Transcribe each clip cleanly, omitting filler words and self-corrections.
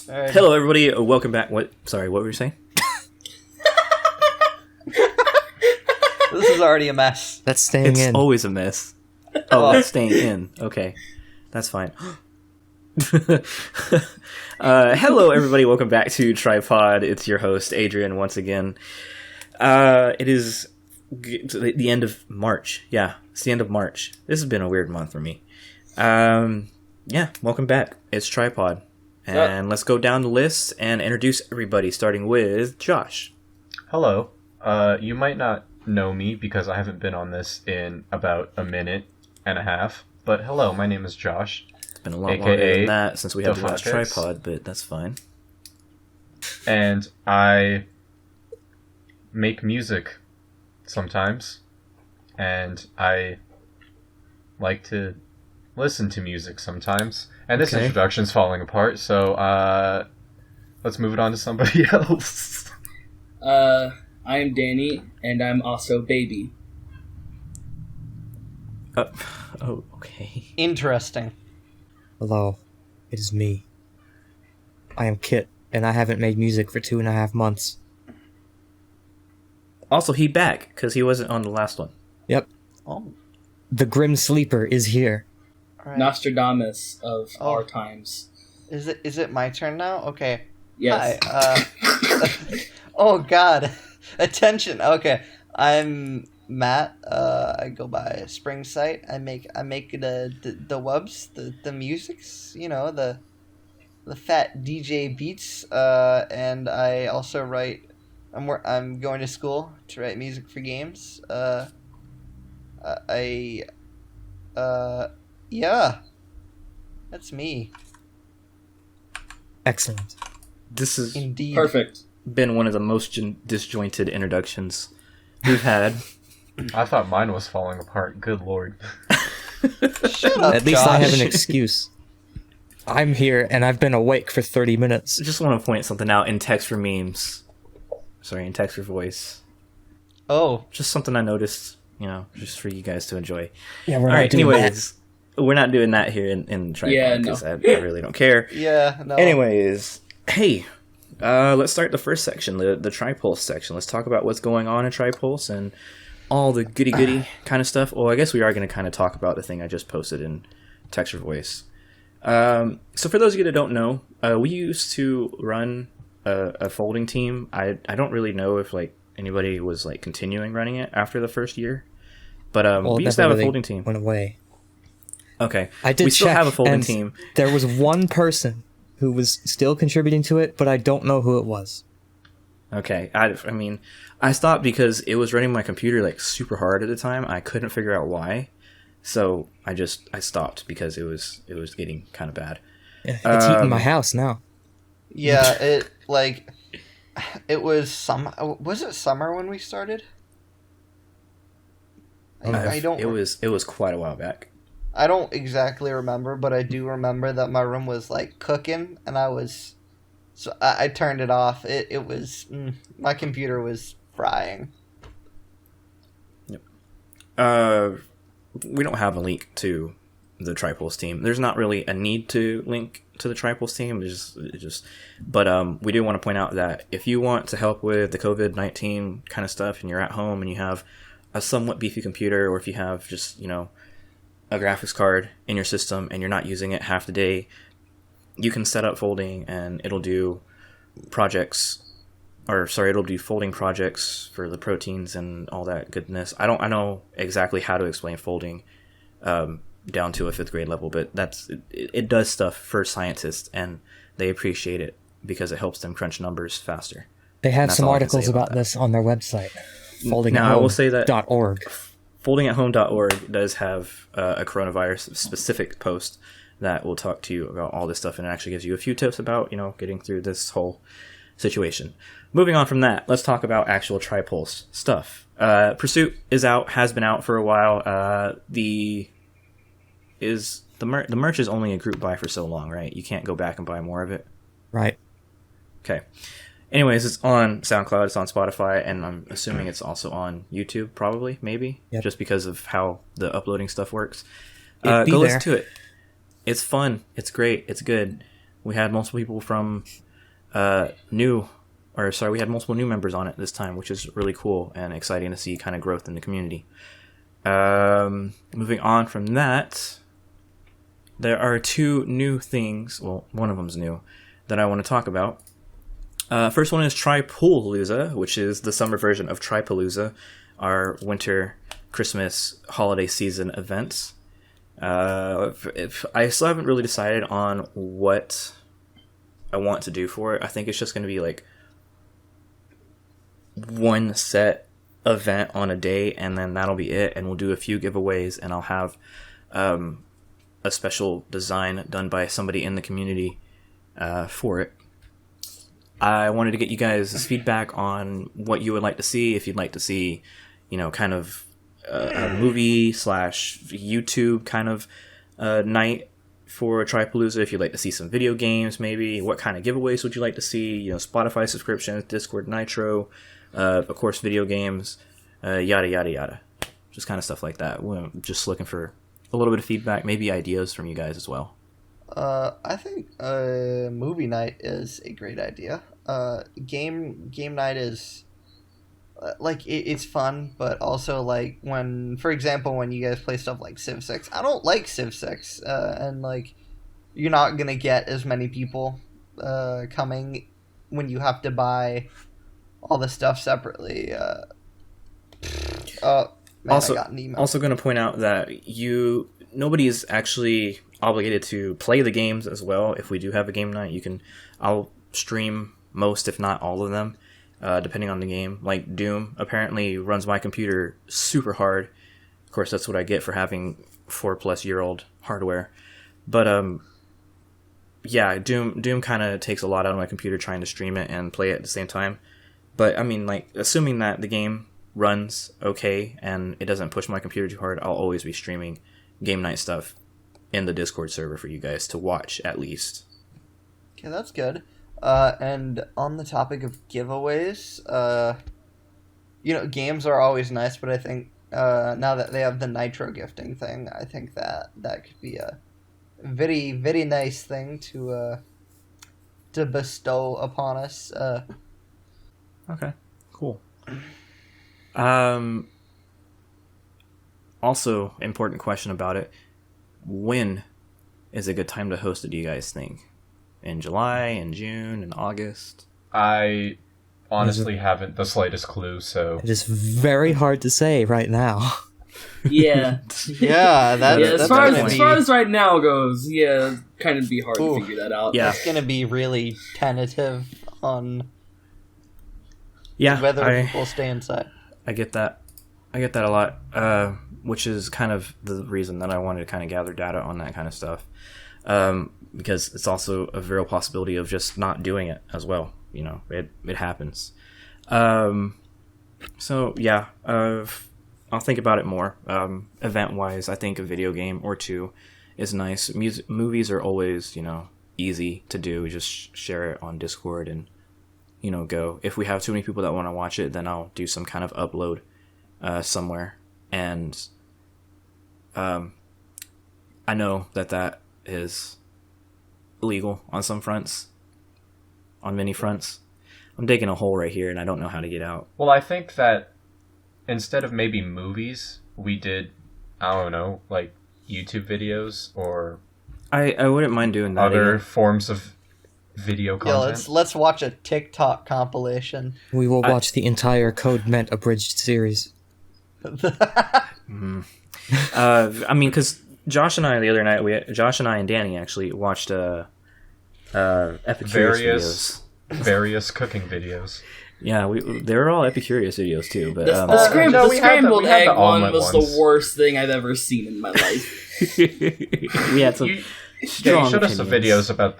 Right. Hello, everybody. Welcome back. What were you saying? This is already a mess. That's staying in. It's always a mess. Oh, that's staying in. Okay. That's fine. Hello, everybody. Welcome back to Tripod. It's your host, Adrian, once again. It is the end of March. Yeah, it's the end of March. This has been a weird month for me. Yeah, welcome back. It's Tripod. And let's go down the list and introduce everybody, starting with Josh. Hello. You might not know me because I haven't been on this in about a minute and a half. But hello, my name is Josh. It's been a lot longer than that since we had the last Fontex. Tripod, but that's fine. And I make music sometimes. And I like to listen to music sometimes. And this introduction's falling apart, so let's move it on to somebody else. I'm Danny, and I'm also Baby. Oh, okay. Interesting. Hello, it is me. I am Kit, and I haven't made music for 2.5 months. Also, he back, because he wasn't on the last one. Yep. Oh. The Grim Sleeper is here. All right. Nostradamus of our times. Is it my turn now? Okay. Yes. Hi. Oh God. Attention. Okay. I'm Matt. I go by Spring Sight. I make the wubs, the musics. You know, the fat DJ beats. And I also write. I'm going to school to write music for games. Yeah. That's me. Excellent. This has Indeed. Perfect. been one of the most disjointed introductions we've had. I thought mine was falling apart. Good lord. Shut up, At least I have Josh. an excuse. I'm here, and I've been awake for 30 minutes. I just want to point something out in text for memes. Sorry, in text for voice. Oh. Just something I noticed, just for you guys to enjoy. Yeah, we're All not right, doing anyways, we're not doing that here in Tripod, Yeah, no. because I really don't care. Yeah, no. Anyways, hey, let's start the first section, the Tripulse section. Let's talk about what's going on in Tripulse and all the goody-goody kind of stuff. Well, I guess we are going to kind of talk about the thing I just posted in text or voice. So for those of you that don't know, we used to run a folding team. I don't really know if anybody was continuing running it after the first year, but we used to have a folding team. Went away. Okay, I did. We still check, have a folding and team. There was one person who was still contributing to it, but I don't know who it was. Okay, I mean, I stopped because it was running my computer super hard at the time. I couldn't figure out why, so I stopped because it was getting kind of bad. Yeah, it's eating my house now. Yeah, it was was it summer when we started? I don't. It was quite a while back. I don't exactly remember, but I do remember that my room was cooking, and I turned it off. It was my computer was frying. Yep. We don't have a link to the Tripulse team. There's not really a need to link to the Tripulse team. But we do want to point out that if you want to help with the COVID-19 kind of stuff, and you're at home and you have a somewhat beefy computer, or if you have just a graphics card in your system and you're not using it half the day, you can set up folding and it'll do it'll do folding projects for the proteins and all that goodness. I know exactly how to explain folding down to a 5th grade level, but it does stuff for scientists, and they appreciate it because it helps them crunch numbers faster. They have some articles about this on their website, I will say that foldingathome.org. Foldingathome.org does have a coronavirus specific post that will talk to you about all this stuff, and it actually gives you a few tips about getting through this whole situation. Moving on from that, let's talk about actual Tripulse stuff. Pursuit is out, has been out for a while. The merch is only a group buy for so long, right? You can't go back and buy more of it. Right. Okay. Anyways, it's on SoundCloud, it's on Spotify, and I'm assuming it's also on YouTube, probably, maybe, just because of how the uploading stuff works. Go listen to it. It's fun. It's great. It's good. we had multiple people from we had multiple new members on it this time, which is really cool and exciting to see kind of growth in the community. Moving on from that, there are two new things. Well, one of them's new that I want to talk about. First one is Tripulse, which is the summer version of Tripalooza, our winter, Christmas, holiday season events. I still haven't really decided on what I want to do for it. I think it's just going to be like one set event on a day, and then that'll be it. And we'll do a few giveaways, and I'll have a special design done by somebody in the community for it. I wanted to get you guys' feedback on what you would like to see. If you'd like to see, kind of a movie / YouTube kind of night for Tripalooza. If you'd like to see some video games, maybe what kind of giveaways would you like to see? Spotify subscriptions, Discord Nitro, of course, video games, yada yada yada, just kind of stuff like that. We're just looking for a little bit of feedback, maybe ideas from you guys as well. I think movie night is a great idea. Game night is it's fun, but also like for example, when you guys play stuff like Civ 6, I don't like Civ 6, and you're not gonna get as many people coming when you have to buy all the stuff separately. Man, also, I got an email. Also going to point out that nobody is actually obligated to play the games as well. If we do have a game night, I'll stream most, if not all of them, depending on the game. Like Doom apparently runs my computer super hard. Of course, that's what I get for having 4+-year-old hardware. But yeah, Doom kind of takes a lot out of my computer trying to stream it and play it at the same time. But I mean, assuming that the game runs okay and it doesn't push my computer too hard, I'll always be streaming game night stuff in the Discord server for you guys to watch, at least. Okay, that's good. And on the topic of giveaways, games are always nice, but I think now that they have the Nitro gifting thing, I think that could be a very, very nice thing to bestow upon us. Okay, cool. Also, important question about it. When is a good time to host it, do you guys think? In July, in June, in August? I honestly haven't the slightest clue, so... It is very hard to say right now. Yeah. Yeah, as far as right now goes, kind of be hard to figure that out. Yeah. It's going to be really tentative on Yeah, whether people stay inside. I get that. I get that a lot, which is kind of the reason that I wanted to kind of gather data on that kind of stuff, because it's also a real possibility of just not doing it as well. It happens. So yeah, I'll think about it more. Event-wise, I think a video game or two is nice. Movies are always, easy to do. We just share it on Discord and, go. If we have too many people that want to watch it, then I'll do some kind of upload somewhere. And I know that is illegal on some fronts, on many fronts. I'm digging a hole right here, and I don't know how to get out. Well, I think that instead of maybe movies, we did, I don't know, like YouTube videos or... I wouldn't mind doing that. Other forms of video content. Yeah, let's watch a TikTok compilation. We will watch the entire Code Meant abridged series. I mean, because Josh and I the other night, Josh and I and Danny actually watched Epicurious various cooking videos. Yeah, they were all Epicurious videos too. But the scrambled egg one was ones. The worst thing I've ever seen in my life. We had some strong you showed us opinions. some videos about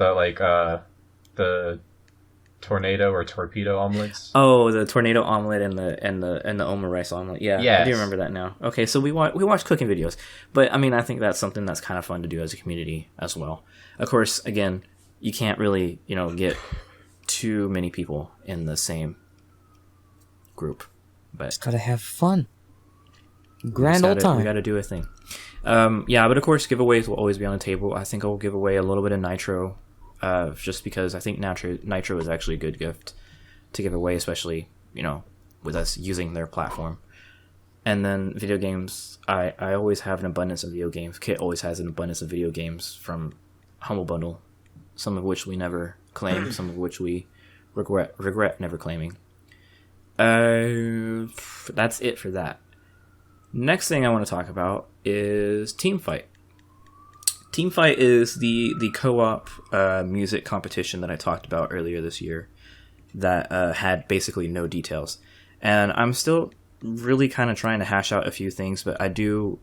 the tornado or torpedo omelets. Oh, the tornado omelet and the Oma rice omelet. Yeah, yes. I do remember that now. Okay, so we watch cooking videos, but I mean, I think that's something that's kind of fun to do as a community as well. Of course, again, you can't really get too many people in the same group, but Just gotta have fun. Grand old time. We gotta do a thing. Yeah, but of course, giveaways will always be on the table. I think I'll give away a little bit of Nitro just because I think Nitro is actually a good gift to give away, especially, with us using their platform. And then video games, I always have an abundance of video games. Kit always has an abundance of video games from Humble Bundle, some of which we never claim, some of which we regret never claiming. That's it for that. Next thing I want to talk about is Teamfight. Teamfight is the co-op music competition that I talked about earlier this year that had basically no details. And I'm still really kind of trying to hash out a few things, but I do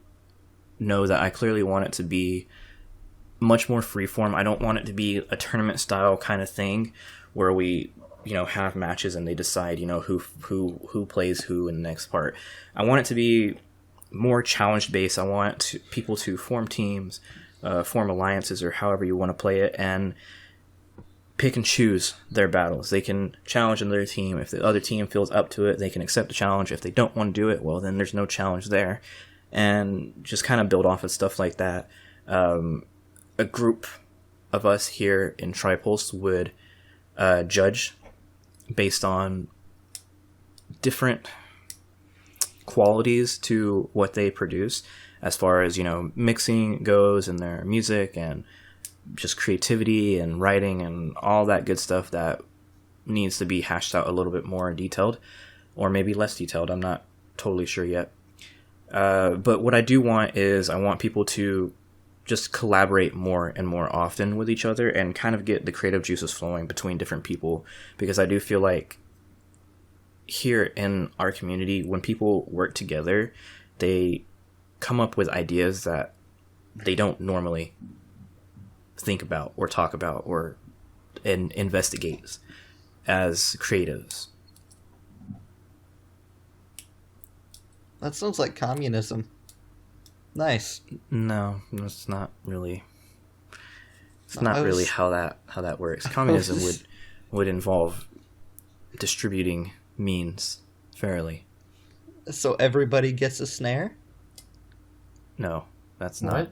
know that I clearly want it to be much more freeform. I don't want it to be a tournament style kind of thing where we have matches and they decide who plays who in the next part. I want it to be more challenge based. I want people to form teams, form alliances, or however you want to play it, and pick and choose their battles. They can challenge another team. If the other team feels up to it, they can accept the challenge. If they don't want to do it, well, then there's no challenge there. And just kind of build off of stuff like that. A group of us here in Tripulse would judge based on different qualities to what they produce, as far as mixing goes and their music and just creativity and writing and all that good stuff that needs to be hashed out a little bit more detailed, or maybe less detailed. I'm not totally sure yet. But what I do want is I want people to just collaborate more and more often with each other and kind of get the creative juices flowing between different people, because I do feel like here in our community, when people work together, they come up with ideas that they don't normally think about or talk about or investigate as creatives. That sounds like communism. Nice. No, it's not really. It's not really how that works. Communism would involve distributing means fairly. So everybody gets a snare? No, that's What? not.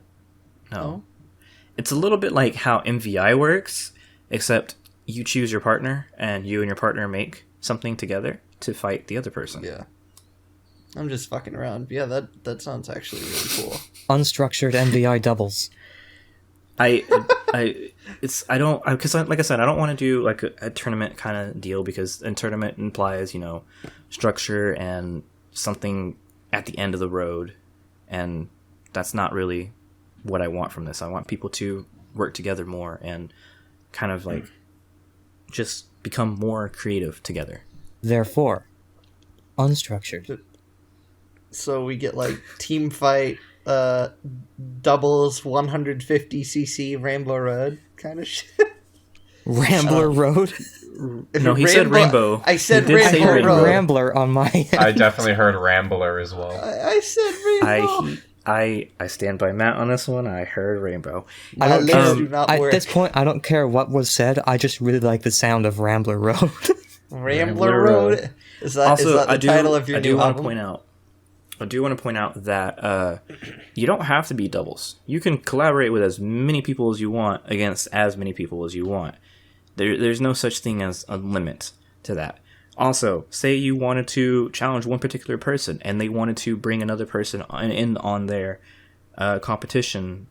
No. Oh. It's a little bit like how MVI works, except you choose your partner and you and your partner make something together to fight the other person. Yeah. I'm just fucking around. Yeah, that sounds actually really cool. Unstructured MVI doubles. Because like I said, I don't want to do like a tournament kind of deal, because a tournament implies structure and something at the end of the road, and that's not really what I want from this. I want people to work together more and kind of like just become more creative together. Therefore, unstructured. So we get like team fight, doubles 150cc Rainbow Road kind of shit. Rambler Road? No, he said Rainbow. I said He did say Rainbow Rainbow. Road. Rambler on my end. I definitely heard Rambler as well. I said Rainbow. I stand by Matt on this one. I heard Rainbow. I don't My care. lips do not At work. this point, I don't care what was said. I just really like the sound of Rambler Road. Rambler Road. Is that the title of your new album? I do want to point out that you don't have to be doubles. You can collaborate with as many people as you want against as many people as you want. There's no such thing as a limit to that. Also, say you wanted to challenge one particular person and they wanted to bring another person in on their competition,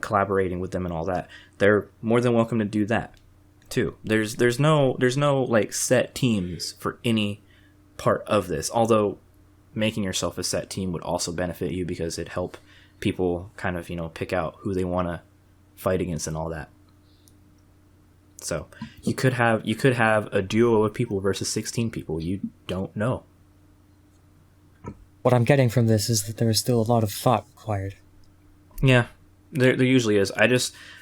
collaborating with them and all that. They're more than welcome to do that too. There's no like set teams for any part of this. Although making yourself a set team would also benefit you, because it'd help people kind of pick out who they want to fight against and all that. So you could have a duo of people versus 16 people. You don't know. What I'm getting from this is that there is still a lot of thought required. Yeah, there usually is. I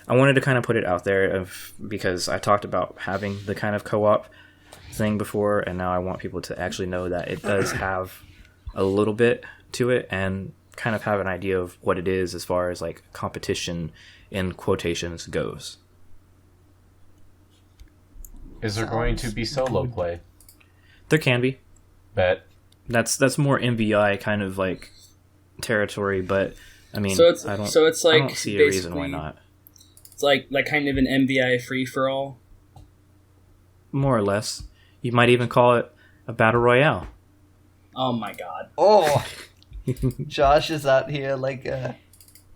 wanted to kind of put it out there because I talked about having the kind of co-op thing before, and now I want people to actually know that it does have a little bit to it and kind of have an idea of what it is as far as like competition in quotations goes. Is there going to be solo play? There can be. Bet. That's more MVI kind of like territory, but I mean, So it's I don't like see a reason why basically- not. It's like kind of an MVI free for all. More or less. You might even call it a battle royale. Oh my god. Oh, Josh is out here like a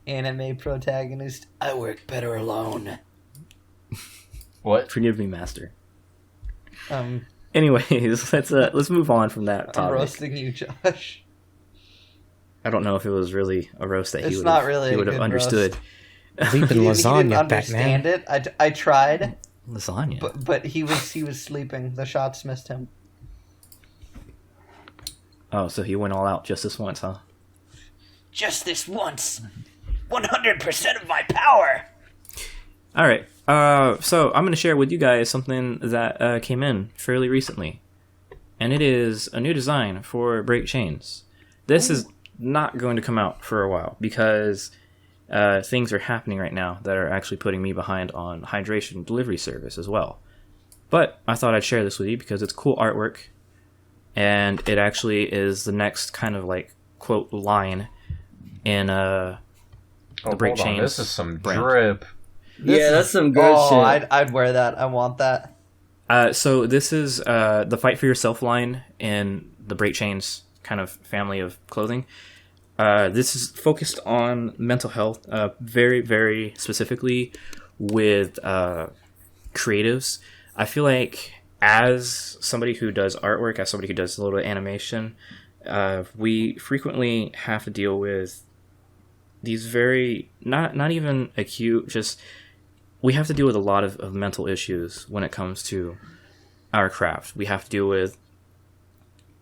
anime protagonist. I work better alone. What? Forgive me, master. Um, Anyways, let's move on from that I'm topic. roasting you, Josh. I don't know if it was really a roast that It's he would not have, really he a would have good understood. Leaping He didn't lasagna, understand Batman. it. I tried, Lasagna. but he was sleeping. The shots missed him. Oh, so he went all out just this once, huh? Just this once, 100% of my power. All right. So I'm going to share with you guys something that came in fairly recently, and it is a new design for brake chains. This is not going to come out for a while because things are happening right now that are actually putting me behind on hydration delivery service as well. But I thought I'd share this with you because it's cool artwork, and it actually is the next kind of like quote line in the brake hold on. chains. This is some brand. drip. That's some good shit. I'd wear that. I want that. So this is the Fight for Yourself line in the brake chains kind of family of clothing. This is focused on mental health, very, very specifically with creatives. I feel like as somebody who does artwork, as somebody who does a little animation, we frequently have to deal with these very, not even acute, just we have to deal with a lot of mental issues when it comes to our craft. We have to deal with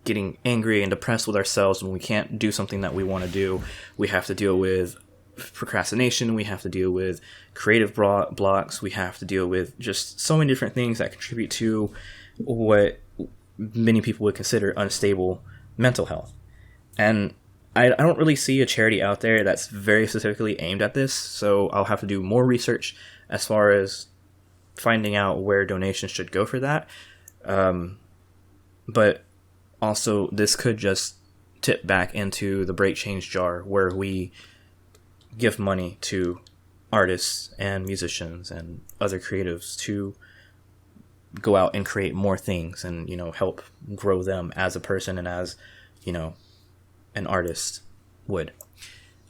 getting angry and depressed with ourselves when we can't do something that we want to do. We have to deal with procrastination. We have to deal with creative blocks. We have to deal with just so many different things that contribute to what many people would consider unstable mental health. And I don't really see a charity out there that's very specifically aimed at this, so I'll have to do more research as far as finding out where donations should go for that. But also, this could just tip back into the brake change jar where we give money to artists and musicians and other creatives to go out and create more things and, help grow them as a person and as, an artist would.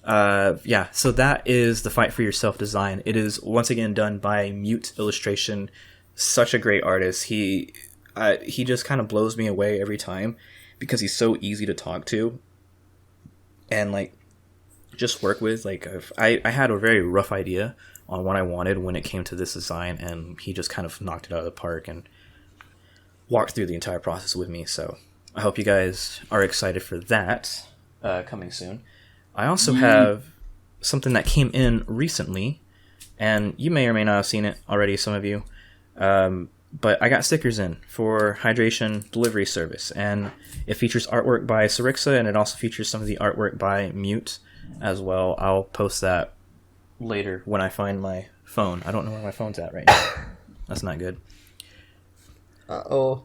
So that is the Fight for Yourself design. It is once again done by Mute Illustration. Such a great artist. He just kind of blows me away every time because he's so easy to talk to and just work with. I had a very rough idea on what I wanted when it came to this design, and he just kind of knocked it out of the park and walked through the entire process with me. So I hope you guys are excited for that coming soon. I also have something that came in recently, and you may or may not have seen it already, some of you. But I got stickers in for hydration delivery service, and it features artwork by Sarixa, and it also features some of the artwork by Mute as well. I'll post that later when I find my phone. I don't know where my phone's at right now. That's not good. Uh-oh.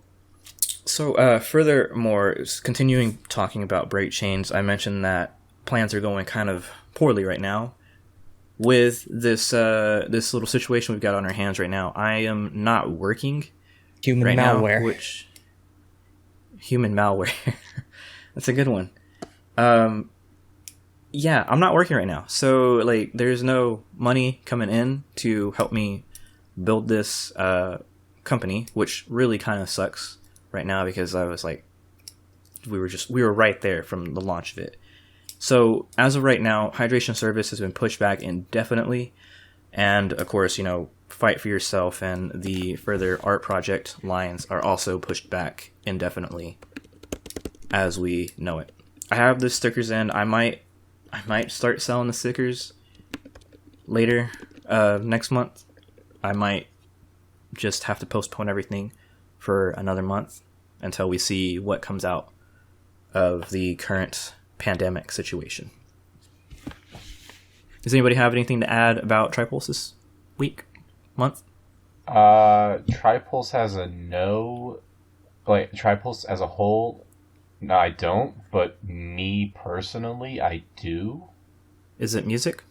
So, furthermore, continuing talking about brake chains, I mentioned that plans are going kind of poorly right now. With this this little situation we've got on our hands right now, I am not working Human right malware. now, human malware. That's a good one. Yeah, I'm not working right now, so there's no money coming in to help me build this company, which really kind of sucks right now because I was we were right there from the launch of it. So as of right now, hydration service has been pushed back indefinitely, and of course, Fight for Yourself and the further art project lines are also pushed back indefinitely, as we know it. I have the stickers in. I might start selling the stickers later next month. I might just have to postpone everything for another month until we see what comes out of the current pandemic situation. Does anybody have anything to add about Tripulse this week, month? Tripulse has a no. Tripulse as a whole, no, I don't. But me personally, I do. Is it music?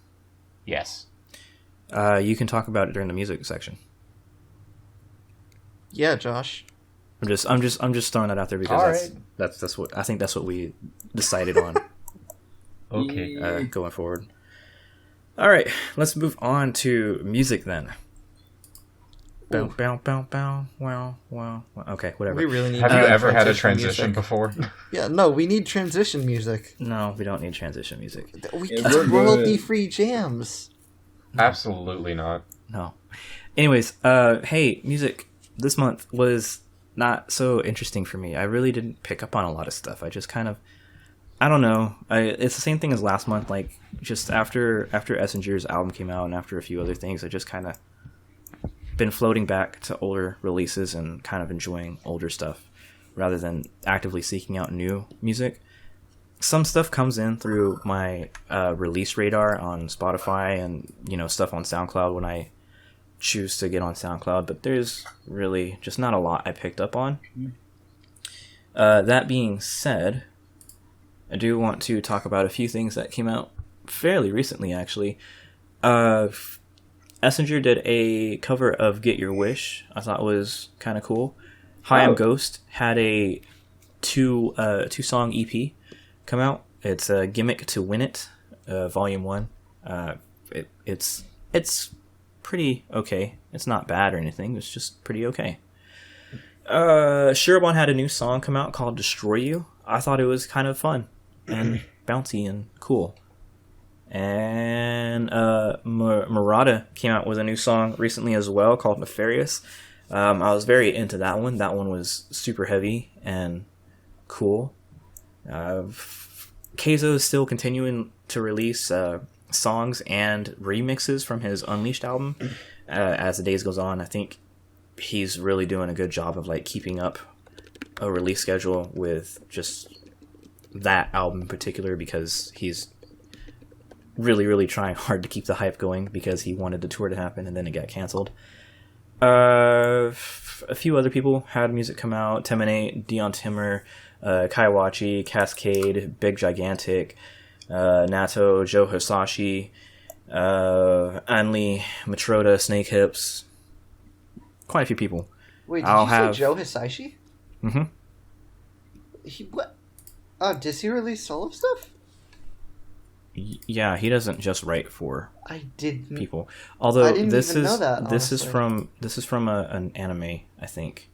Yes. You can talk about it during the music section. Yeah, Josh. I'm just throwing that out there because that's what I think that's what we decided on. Okay. Going forward. All right, let's move on to music then. Bow, bow, bow, bow, wow, wow, wow. Okay, whatever. We really need. Have you ever had a transition transition music. before? Yeah, no, we need transition music. No, we don't need transition music. We Yeah, get we're good. royalty-free jams. Absolutely not. No. Anyways, hey, music this month was not so interesting for me. I really didn't pick up on a lot of stuff. I just kind of, I don't know. It's the same thing as last month. Like just after Essinger's album came out and after a few other things, I just kind of been floating back to older releases and kind of enjoying older stuff rather than actively seeking out new music. Some stuff comes in through my release radar on Spotify and stuff on SoundCloud when I choose to get on SoundCloud, but there's really just not a lot I picked up on. That being said, I do want to talk about a few things that came out fairly recently, actually. Essinger did a cover of Get Your Wish. I thought was kind of cool. Hi, I'm Ghost had a two song EP come out. It's a Gimmick to Win It, Volume 1. It's pretty okay. It's not bad or anything. It's just pretty okay. Shirobon had a new song come out called Destroy You. I thought it was kind of fun and bouncy and cool. And Murata came out with a new song recently as well called Nefarious. I was very into that one. That one was super heavy and cool. Keizo is still continuing to release songs and remixes from his Unleashed album as the days goes on. I think he's really doing a good job of like keeping up a release schedule with just that album in particular because he's really trying hard to keep the hype going because he wanted the tour to happen and then it got canceled. A few other people had music come out. Teminate, Dion Timmer, Kaiwachi, Cascade, Big Gigantic, Nato, Joe Hisashi, Anli, Matroda, Snake Hips. Quite a few people. Wait, did you say Joe Hisashi? Mm-hmm. What? Oh, does he release solo stuff? Yeah, he doesn't just write for I didn't. people. Although I didn't this even is know that, this is honestly. from an anime, I think.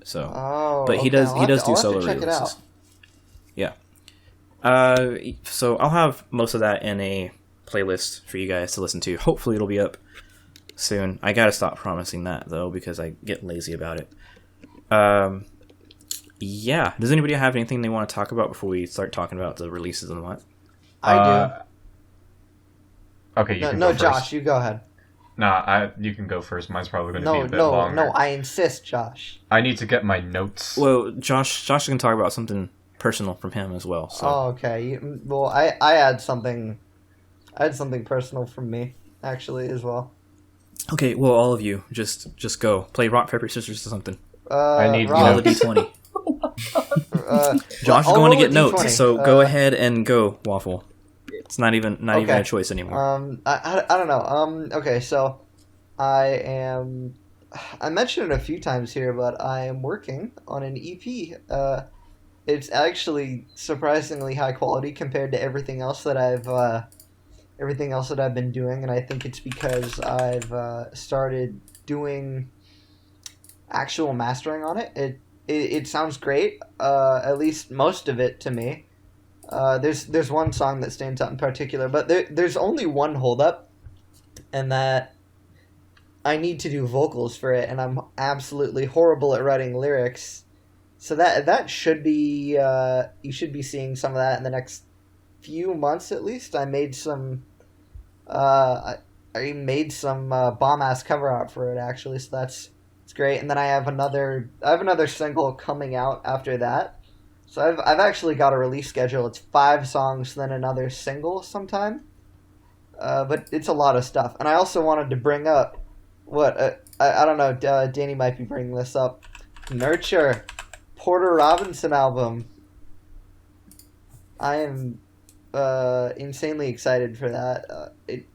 So, Oh, but he okay. does I'll do have to solo check it releases. out. Yeah. So I'll have most of that in a playlist for you guys to listen to. Hopefully it'll be up soon. I gotta stop promising that though because I get lazy about it. Yeah. Does anybody have anything they want to talk about before we start talking about the releases of the month? I Okay, do. you can No, go Josh, first. you go ahead. Nah, you can go first. Mine's probably going to be a bit No, longer. I insist, Josh. I need to get my notes. Well, Josh can talk about something personal from him as well. So. Oh, okay. Well, I had something. I had something personal from me actually as well. Okay, well, all of you, just go play rock paper scissors or something. I need Roll notes. a d20. Josh is I'll going to roll a get notes, D20. so go ahead and go, Waffle. It's not even Okay. a choice anymore. I don't know. Okay, so I mentioned it a few times here, but I am working on an EP. It's actually surprisingly high quality compared to everything else that I've been doing, and I think it's because I've started doing actual mastering on it. It sounds great, at least most of it to me. There's one song that stands out in particular, but there's only one holdup, and that I need to do vocals for it, and I'm absolutely horrible at writing lyrics. So that should be you should be seeing some of that in the next few months at least. I made some bomb ass cover art for it actually, so it's great. And then I have another single coming out after that. So I've actually got a release schedule. It's 5 songs, then another single sometime. But it's a lot of stuff. And I also wanted to bring up what I don't know. Danny might be bringing this up. Nurture, Porter Robinson album. I am insanely excited for that. It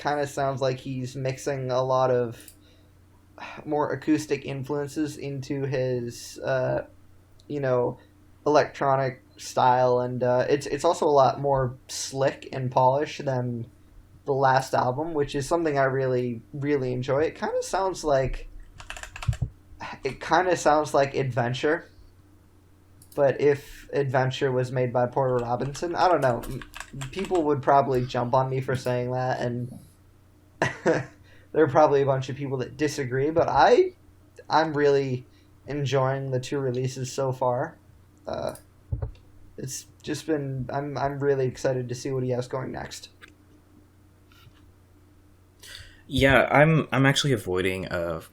kind of sounds like he's mixing a lot of more acoustic influences into his, electronic style, and it's also a lot more slick and polished than the last album, which is something I really, really enjoy. It kind of sounds like Adventure, but if Adventure was made by Porter Robinson. I don't know. People would probably jump on me for saying that, and there are probably a bunch of people that disagree, but I'm really enjoying the 2 releases so far. It's just been I'm really excited to see what he has going next. Yeah, I'm actually avoiding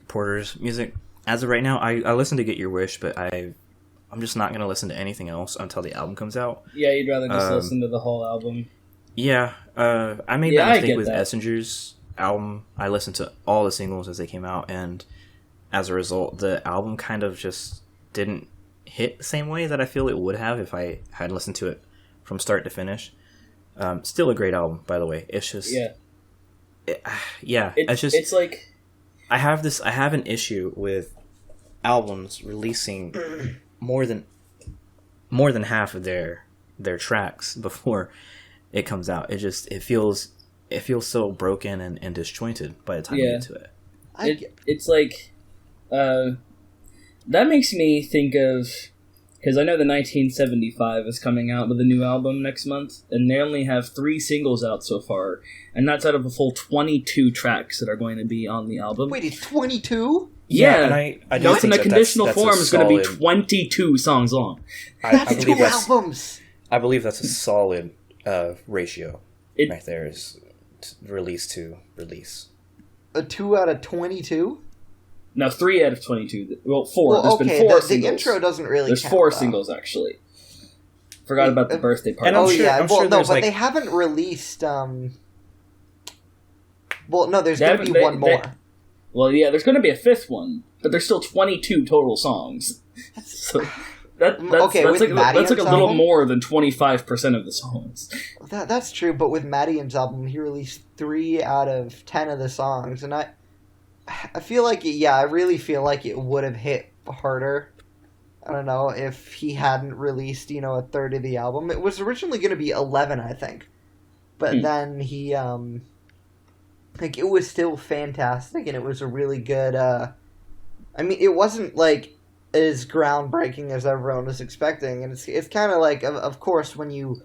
Porter's music as of right now. I listened to Get Your Wish, but I'm just not gonna listen to anything else until the album comes out. Yeah, you'd rather just listen to the whole album. Yeah, I made that mistake with Essinger's album. I listened to all the singles as they came out, and as a result, the album kind of just didn't hit the same way that I feel it would have if I had listened to it from start to finish. Still a great album, by the way. It's just it's like I have an issue with albums releasing more than half of their tracks before it comes out. It feels so broken and disjointed by the time you get to it. It's like that makes me think of, because I know the 1975 is coming out with a new album next month, and they only have 3 singles out so far, and that's out of a full 22 tracks that are going to be on the album. Wait, it's 22? Yeah, and I don't Notes in think the conditional form is going to be 22 songs long. That's 2 albums! I believe that's a solid ratio right there, is release to release. A 2 out of 22? No, 3 out of 22. Well, 4. Well, There's been 4 singles. The intro doesn't really There's count, 4 though. singles, actually. Forgot about the birthday party. But they haven't released... Well, no, there's going to be one more. Well, yeah, there's going to be a 5th one, but there's still 22 total songs. So that's like a little more than 25% of the songs. That's true, but with Madian's album, he released 3 out of 10 of the songs, and I feel like, I really feel like it would have hit harder. I don't know, if he hadn't released, a third of the album. It was originally going to be 11, I think. But then he, it was still fantastic, and it was a really good, it wasn't, as groundbreaking as everyone was expecting, and it's kind of like, of course, when you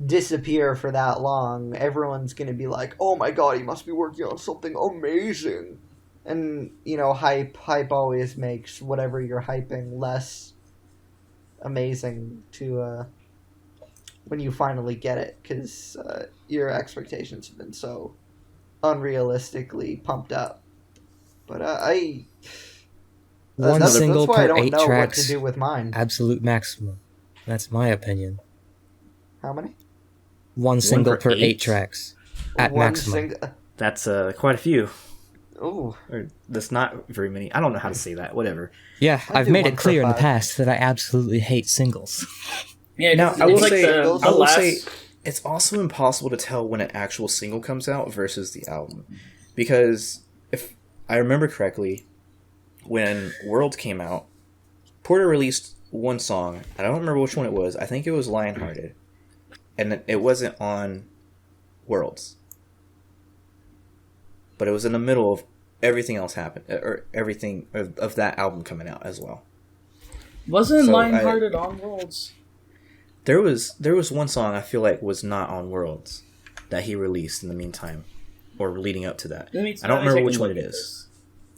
disappear for that long, everyone's going to be like, oh my god, he must be working on something amazing. And, hype always makes whatever you're hyping less amazing to, when you finally get it, because your expectations have been so unrealistically pumped up. But One single that's why I per don't 8 know tracks. what to do with mine. Absolute maximum. That's my opinion. How many? One single per 8 8? tracks. At maximum. That's quite a few. Ooh. Or that's not very many. I don't know how to say that. Whatever. Yeah, I I've do made 1 it per clear in the 5. past that I absolutely hate singles. Yeah, Now, it's I will like say, the say it's also impossible to tell when an actual single comes out versus the album. Because if I remember correctly, when World came out, Porter released one song. I don't remember which one it was. I think it was Lionhearted. And it wasn't on Worlds. But it was in the middle of everything else happened, or everything of that album coming out as well. Wasn't Lionhearted on Worlds? There was one song I feel like was not on Worlds that he released in the meantime, or leading up to that. I don't remember which one it is.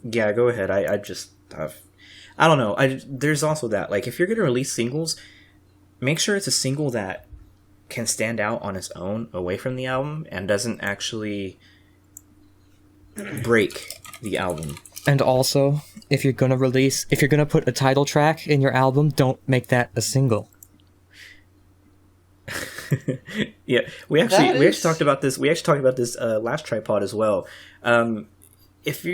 Yeah, go ahead. I don't know. There's also that, like, if you're gonna release singles, make sure it's a single that can stand out on its own away from the album and doesn't actually break the album. And also, if you're gonna put a title track in your album, don't make that a single. Yeah, we actually talked about this. We actually talked about this last tripod as well. If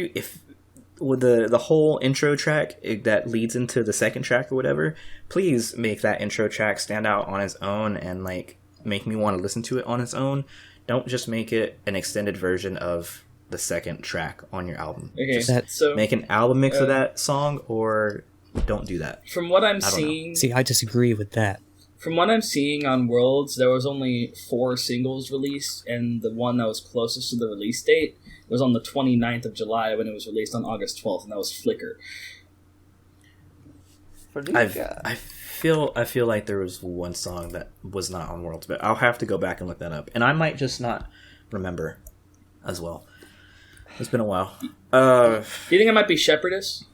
with the whole intro track that leads into the second track or whatever, please make that intro track stand out on its own and like make me want to listen to it on its own. don't just make it an extended version of the second track on your album. Okay, Just so make an album mix of that song, or don't do that. from what I'm I don't seeing, See, I disagree with that. from what I'm seeing on Worlds, there was only 4 singles released, and the one that was closest to the release date was on the 29th of July when it was released on August 12th, and that was Flicker. I feel like there was one song that was not on Worlds, but I'll have to go back and look that up, and I might just not remember as well. It's been a while. Do you think it might be Shepherdess?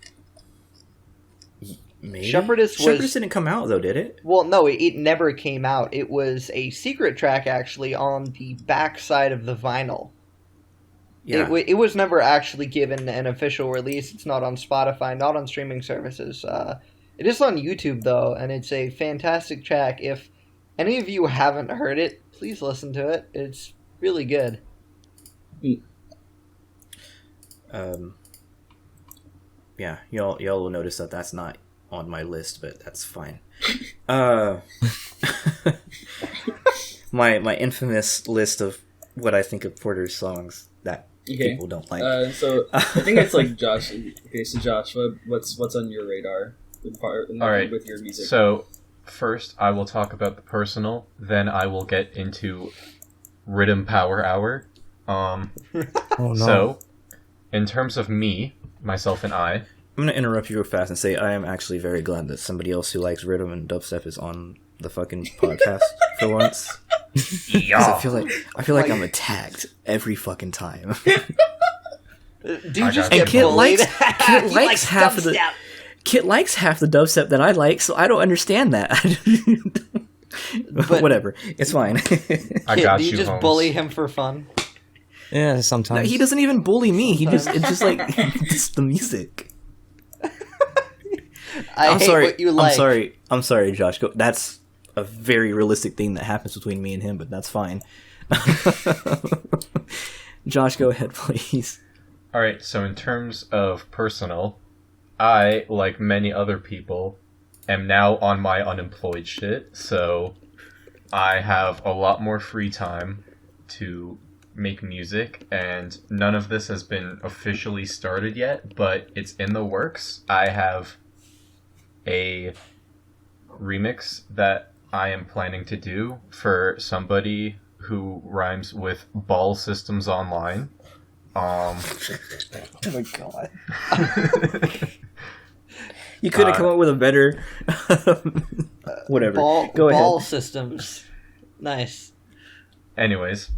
Maybe Shepherdess didn't come out though, did it? Well, no, it never came out. It was a secret track, actually, on the back side of the vinyl. Yeah. It was never actually given an official release. It's not on Spotify, not on streaming services. It is on YouTube, though, and it's a fantastic track. If any of you haven't heard it, please listen to it. It's really good. Yeah, y'all will notice that that's not on my list, but that's fine. My infamous list of what I think of Porter's songs that people don't like. So I think it's like Josh. Okay, so Josh, what's on your radar? All right. With your music. So first, I will talk about the personal. Then I will get into Rhythm Power Hour. Oh no. So, in terms of me, myself, and I. I'm going to interrupt you real fast and say I am actually very glad that somebody else who likes rhythm and dubstep is on the fucking podcast for once. Yeah. I feel like I'm attacked every fucking time. Dude, just And get Kit bullied. likes half of the Kit likes half the dubstep that I like, so I don't understand that. But whatever, it's fine. I got do you you, just Holmes. bully him for fun? Yeah, No, sometimes. he doesn't even bully me. It's just like it's the music. I hate what you like. I'm sorry, Josh. That's a very realistic thing that happens between me and him, but that's fine. Josh, go ahead, please. All right. So, in terms of personal, I, like many other people, am now on my unemployed shit. So, I have a lot more free time to make music, and none of this has been officially started yet, but it's in the works. I have a remix that I am planning to do for somebody who rhymes with Ball Systems Online. Oh my god. You couldn't come up with a better whatever. Go ahead. Ball systems. Nice. Anyways,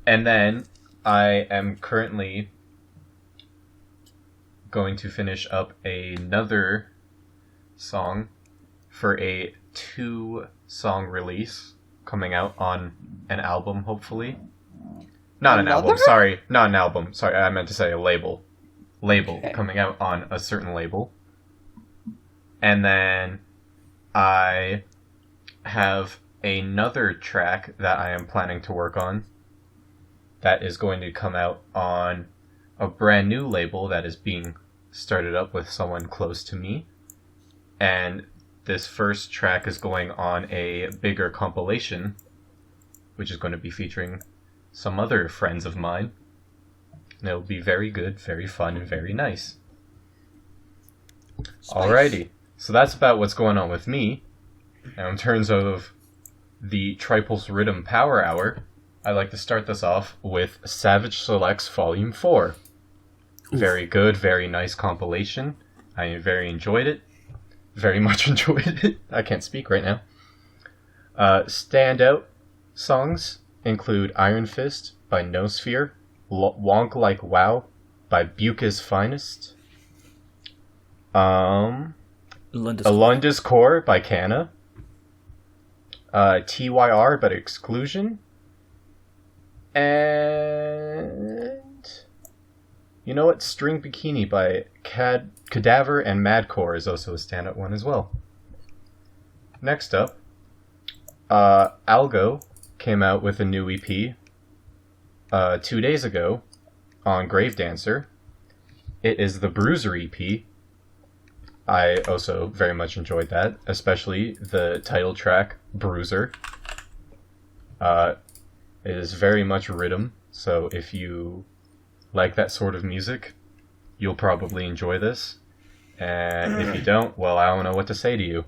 and then I am currently going to finish up another song for a 2-song release coming out on an album, hopefully. Not an album, sorry. Not an album. Sorry, I meant to say a label. Okay. Coming out on a certain label. And then I have another track that I am planning to work on that is going to come out on a brand new label that is being started up with someone close to me. And this first track is going on a bigger compilation, which is going to be featuring some other friends of mine. And it'll be very good, very fun, and very nice. Alrighty. So that's about what's going on with me. Now, in terms of the Tripulse Rhythm Power Hour, I'd like to start this off with Savage Selects Volume 4. Very good, very nice compilation. I very enjoyed it. Very much enjoyed it. I can't speak right now. Standout songs include Iron Fist by Nosphere, Wonk Like Wow by Buca's Finest, Alundis Core by Canna, TYR by Exclusion, and you know what? String Bikini by Cadaver and Madcore is also a standout one as well. Next up, Algo came out with a new EP 2 days ago on Gravedancer. It is the Bruiser EP. I also very much enjoyed that, especially the title track, Bruiser. It is very much rhythm, so if you like that sort of music, you'll probably enjoy this. And if you don't, well, I don't know what to say to you.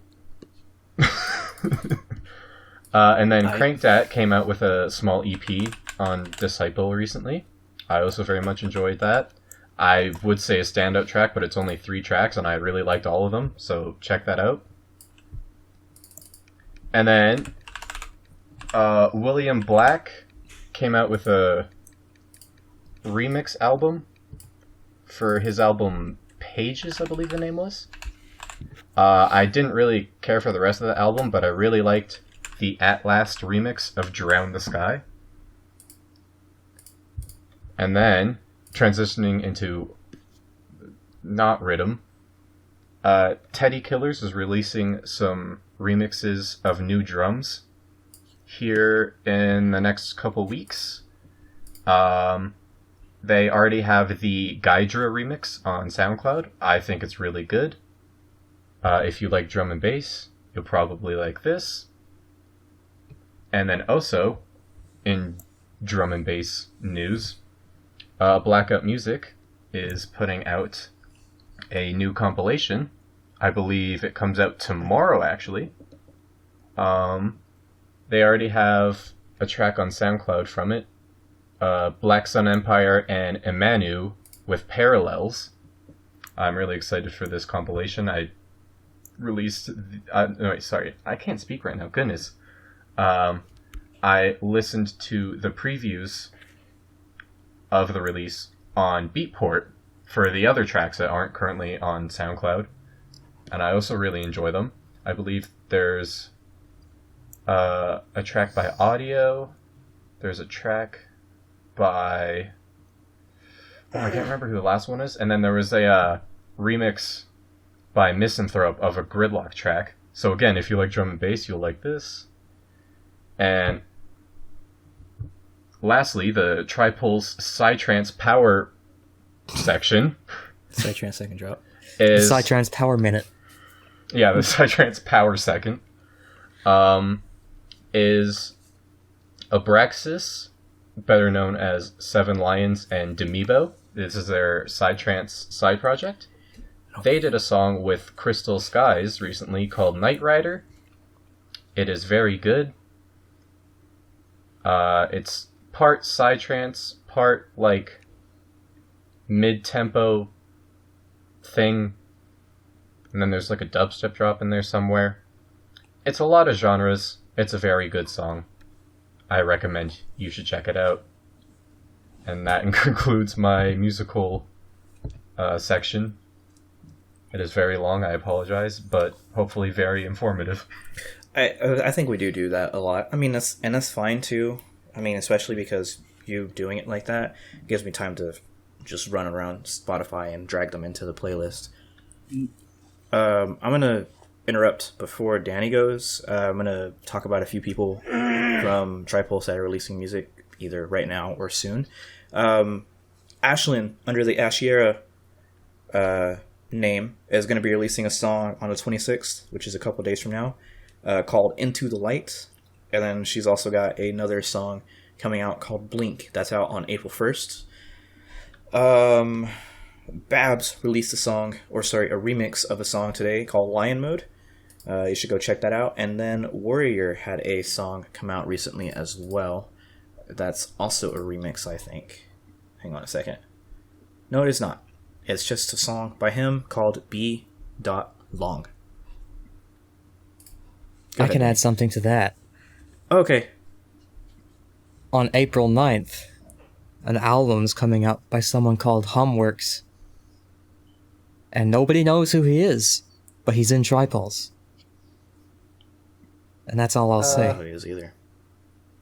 And then Crankdat came out with a small EP on Disciple recently. I also very much enjoyed that. I would say a standout track, but it's only 3 tracks, and I really liked all of them, so check that out. And then William Black came out with a remix album for his album Pages, I believe the name was. I didn't really care for the rest of the album, but I really liked the At Last remix of Drown the Sky. And then, transitioning into not rhythm, Teddy Killers is releasing some remixes of new drums here in the next couple weeks. They already have the Gaidra remix on SoundCloud. I think it's really good. If you like drum and bass, you'll probably like this. And then also, in drum and bass news, Blackout Music is putting out a new compilation. I believe it comes out tomorrow, actually. They already have a track on SoundCloud from it. Black Sun Empire and Emanu with Parallels. I'm really excited for this compilation. I can't speak right now. Goodness. I listened to the previews of the release on Beatport for the other tracks that aren't currently on SoundCloud, and I also really enjoy them. I believe there's a track by Audio. There's a track by... I can't remember who the last one is. And then there was a remix by Misanthrope of a Gridlock track. So again, if you like drum and bass, you'll like this. And lastly, the Tripulse Psytrance Power section. Psytrance second drop. Is Psytrance Power Minute. Yeah, the Psytrance Power second. Is Abraxas, better known as Seven Lions and Demibo. This is their Psytrance side project. They did a song with Crystal Skies recently called Night Rider. It is very good. It's part Psytrance, part like mid-tempo thing, and then there's like a dubstep drop in there somewhere. It's a lot of genres. It's a very good song. I recommend you should check it out. And that concludes my musical section. It is very long, I apologize, but hopefully very informative. I think we do that a lot. I mean, that's fine too. I mean, especially because you doing it like that gives me time to just run around Spotify and drag them into the playlist. I'm gonna interrupt before Danny goes. I'm gonna talk about a few people from Tripulse that are releasing music either right now or soon. Ashlyn, under the Ashiera name, is going to be releasing a song on the 26th, which is a couple days from now, called Into the Light. And then she's also got another song coming out called Blink. That's out on April 1st. Babs released a remix of a song today called Lion Mode. You should go check that out. And then Warrior had a song come out recently as well. That's also a remix, I think. Hang on a second. No, it is not. It's just a song by him called B. Long. I can add something to that. Okay. On April 9th, an album's coming out by someone called Humworks. And nobody knows who he is, but he's in Tripulse. And that's all I'll say. I don't know who he is either.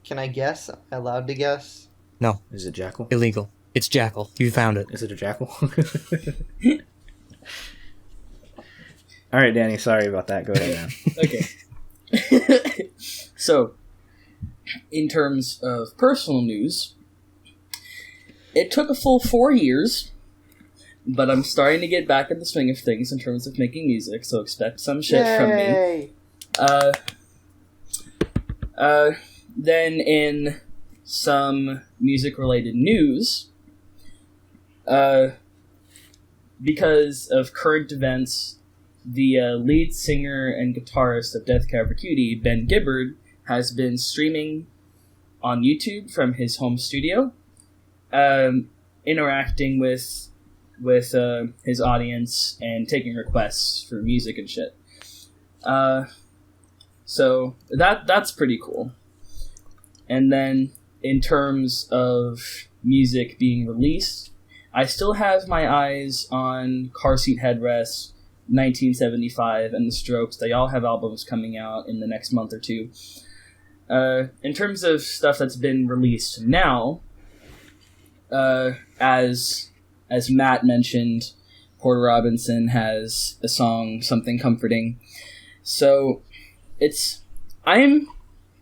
Can I guess? Am I allowed to guess? No. Is it Jackal? Illegal. It's Jackal. You found it. Is it a Jackal? Alright, Danny, sorry about that. Go ahead now. Okay. So, in terms of personal news, it took a full 4 years, but I'm starting to get back in the swing of things in terms of making music, so expect some shit from me. Then in some music-related news. Because of current events, the lead singer and guitarist of Death Cab for Cutie, Ben Gibbard, has been streaming on YouTube from his home studio, interacting with his audience and taking requests for music and shit. So that's pretty cool. And then in terms of music being released, I still have my eyes on Car Seat Headrest, 1975, and The Strokes. They all have albums coming out in the next month or two. In terms of stuff that's been released now, as Matt mentioned, Porter Robinson has a song, Something Comforting. So I'm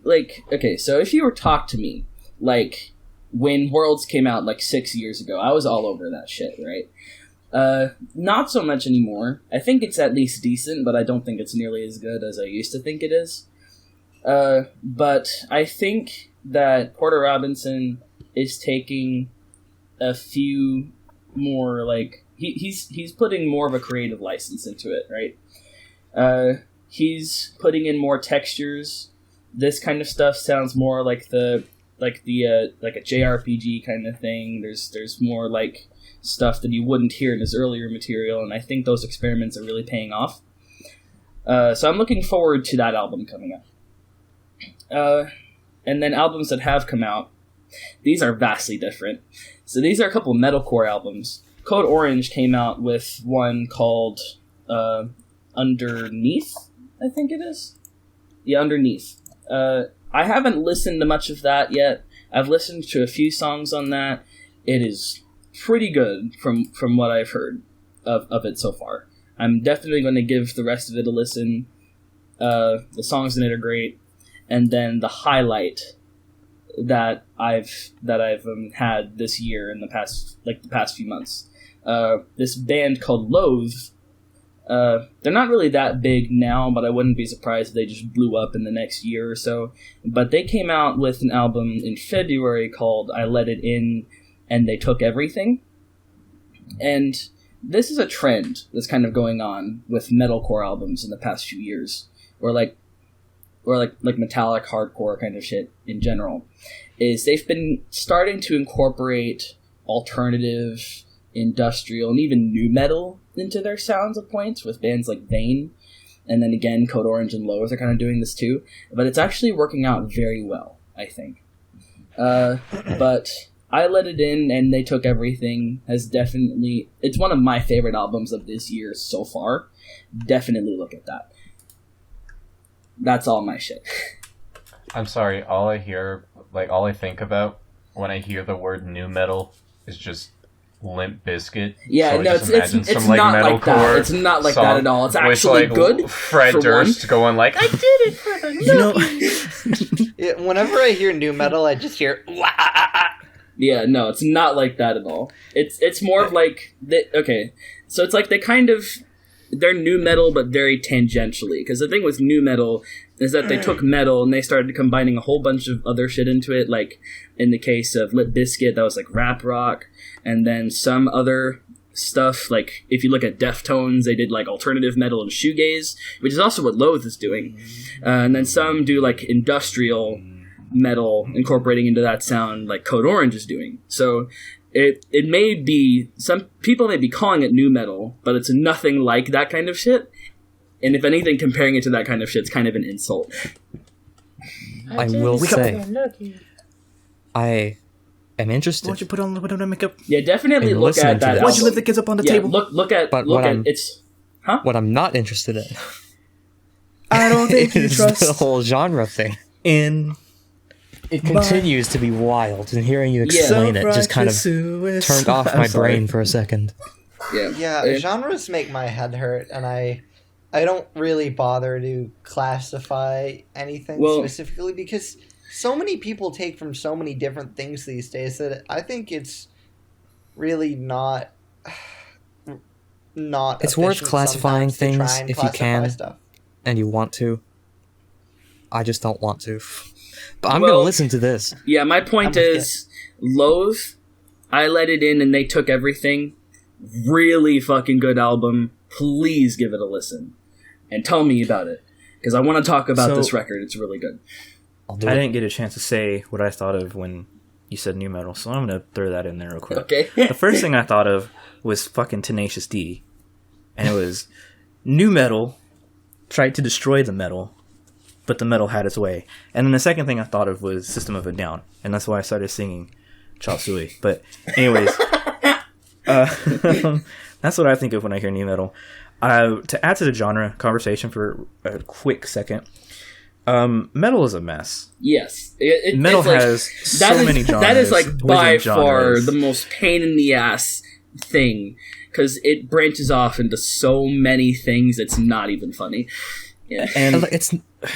like, okay, so if you were talk to me, like, when Worlds came out like 6 years ago, I was all over that shit, right? Not so much anymore. I think it's at least decent, but I don't think it's nearly as good as I used to think it is. But I think that Porter Robinson is taking a few more, like, he's putting more of a creative license into it, right? He's putting in more textures. This kind of stuff sounds more like a JRPG kind of thing. There's more like stuff that you wouldn't hear in his earlier material, and I think those experiments are really paying off. So I'm looking forward to that album coming up. And then albums that have come out, these are vastly different. So these are a couple of metalcore albums. Code Orange came out with one called Underneath, I think it is. Yeah, Underneath. I haven't listened to much of that yet. I've listened to a few songs on that. It is pretty good from what I've heard of it so far. I'm definitely going to give the rest of it a listen. The songs in it are great. And then the highlight that I've had this year in the past few months, this band called Loathe. They're not really that big now, but I wouldn't be surprised if they just blew up in the next year or so. But they came out with an album in February called I Let It In, and They Took Everything. And this is a trend that's kind of going on with metalcore albums in the past few years, or metallic hardcore kind of shit in general, is they've been starting to incorporate alternative, industrial, and even nu metal into their sounds at points with bands like Vane, and then again Code Orange and Loathe are kind of doing this too, but it's actually working out very well, I think. But I Let It In and They Took Everything it's one of my favorite albums of this year so far. Definitely look at that. That's all my shit. I'm sorry, all I think about when I hear the word nu metal is just Limp Bizkit. Yeah, so no, it's not like that. It's not like that at all. It's actually good. Fred Durst going like, I did it for the Yeah, whenever I hear nu metal, I just hear. Yeah, no, it's not like that at all. It's more of like okay, so it's like they're nu metal, but very tangentially. Because the thing with nu metal is that they took metal and they started combining a whole bunch of other shit into it. Like in the case of Limp Bizkit, that was like rap rock, and then some other stuff. Like if you look at Deftones, they did like alternative metal and shoegaze, which is also what Loathe is doing. And then some do like industrial metal, incorporating into that sound, like Code Orange is doing. So it may be, some people may be calling it nu metal, but it's nothing like that kind of shit. And if anything, comparing it to that kind of shit's kind of an insult. I will say, I am interested. Why don't you put on a little bit of makeup? Yeah, definitely And look listening at to that. this. Why'd you leave the kids up on the table? Look at it's. Huh? What I'm not interested in I don't think you is trust the whole genre thing. in It continues to be wild, and hearing you explain it just kind of turned off my brain for a second. Yeah, genres make my head hurt, and I don't really bother to classify anything specifically because so many people take from so many different things these days that I think it's really not It's worth classifying things if you can, stuff. and you want to. I just don't want to. But I'm Well- gonna listen to this. Yeah, my point I'm with is, Loathe, I let it in and they took everything. Really fucking good album. Please give it a listen. And tell me about it. Because I want to talk about So- this record. It's really good. I'll do I it. didn't get a chance to say what I thought of when you said new metal, so I'm gonna throw that in there real quick. Okay. The first thing I thought of was fucking Tenacious D, and it was new metal tried to destroy the metal, but the metal had its way. And then the second thing I thought of was System of a Down, and that's why I started singing Chop Suey. But anyways, that's what I think of when I hear new metal. To add to the genre conversation for a quick second, metal is a mess. Yes. Metal it's like, has that so is- many genres. That is like by within far genres. the most pain in the ass thing. Because it branches off into so many things it's not even funny. Yeah. And It's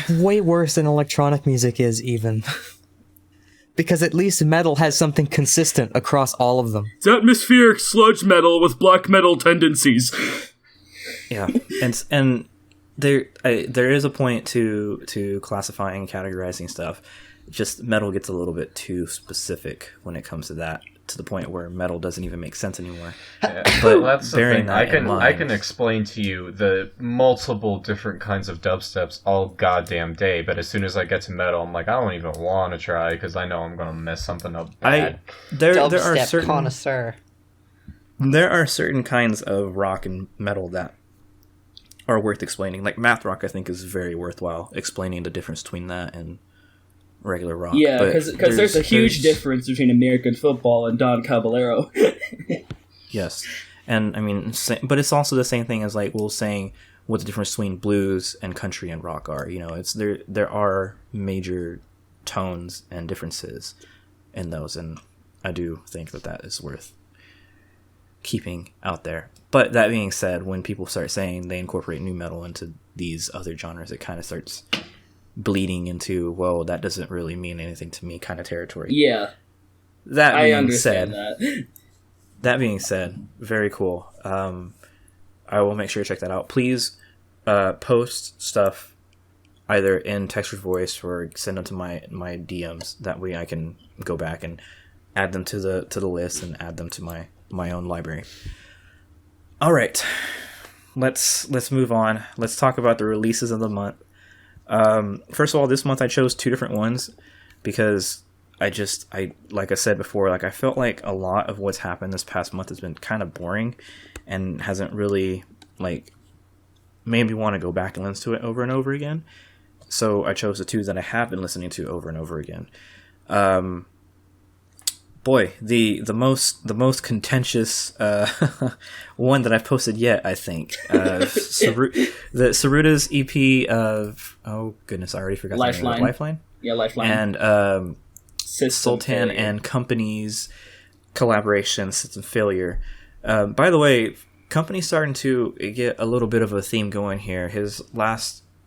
way worse than electronic music is, even. Because at least metal has something consistent across all of them. It's atmospheric sludge metal with black metal tendencies. yeah, and there is a point to classifying and categorizing stuff. Just metal gets a little bit too specific when it comes to that, to the point where metal doesn't even make sense anymore. Yeah. But Well, that's the bearing thing. that in I mind- can explain to you the multiple different kinds of dubsteps all goddamn day, but as soon as I get to metal, I'm like, I don't even want to try because I know I'm gonna mess something up bad. There are Dubstep certain connoisseur. there are certain kinds of rock and metal that are worth explaining. Like math rock, I think is very worthwhile explaining the difference between that and regular rock. Yeah, But because there's a huge there's- difference between American football and Don Caballero. Yes, and I mean, but it's also the same thing as like saying what the difference between blues and country and rock are. You know, it's there are major tones and differences in those, and I do think that is worth keeping out there. But that being said, when people start saying they incorporate new metal into these other genres, it kind of starts bleeding into, well, that doesn't really mean anything to me kind of territory. Yeah, That I being understand said, that. that being said, very cool. I will make sure to check that out. Please post stuff either in text or voice, or send them to my DMs. That way I can go back and add them to the list and add them to my own library. All right, let's move on. Let's talk about the releases of the month. First of all, this month I chose 2 different ones because I like I said before, like I felt like a lot of what's happened this past month has been kind of boring and hasn't really like made me want to go back and listen to it over and over again. So I chose the 2 that I have been listening to over and over again. Boy, the most contentious one that I've posted yet, I think. Tsuruda's EP of, oh goodness, I already forgot the name of it. Lifeline. Lifeline? Yeah, Lifeline. And System Soltan failure. and Kompany's collaboration, System Failure. By the way, Kompany's starting to get a little bit of a theme going here.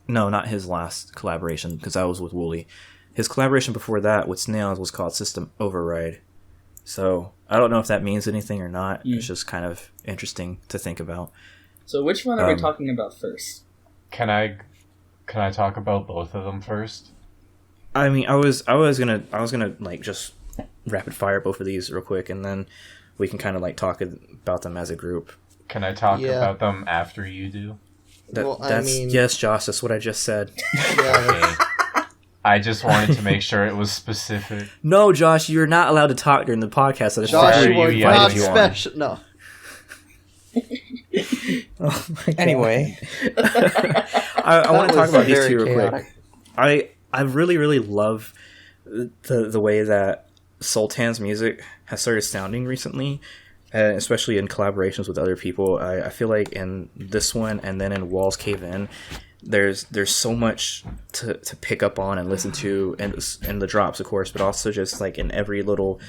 Not his last collaboration, because that was with Wooly. His collaboration before that with Snails was called System Override. So I don't know if that means anything or not. It's just kind of interesting to think about. So which one are we talking about first? Can I talk about both of them first? I mean, I was gonna like just rapid fire both of these real quick, and then we can kind of like talk about them as a group. Can I talk Yeah. about them after you do? Well, I That's mean- yes, Josh. That's what I just said. Yeah, Okay. I just wanted to make sure it was specific. No, Josh, you're not allowed to talk during the podcast. That's Josh, Sorry, you are you not invited you on. special. No. Oh my God. Anyway, I want That to talk was about these very 2 real chaotic. quick. I really love the way that Soltan's music has started sounding recently, especially in collaborations with other people. I feel like in this one and then in Walls Cave In, there's so much to pick up on and listen to, and the drops, of course, but also just like in every little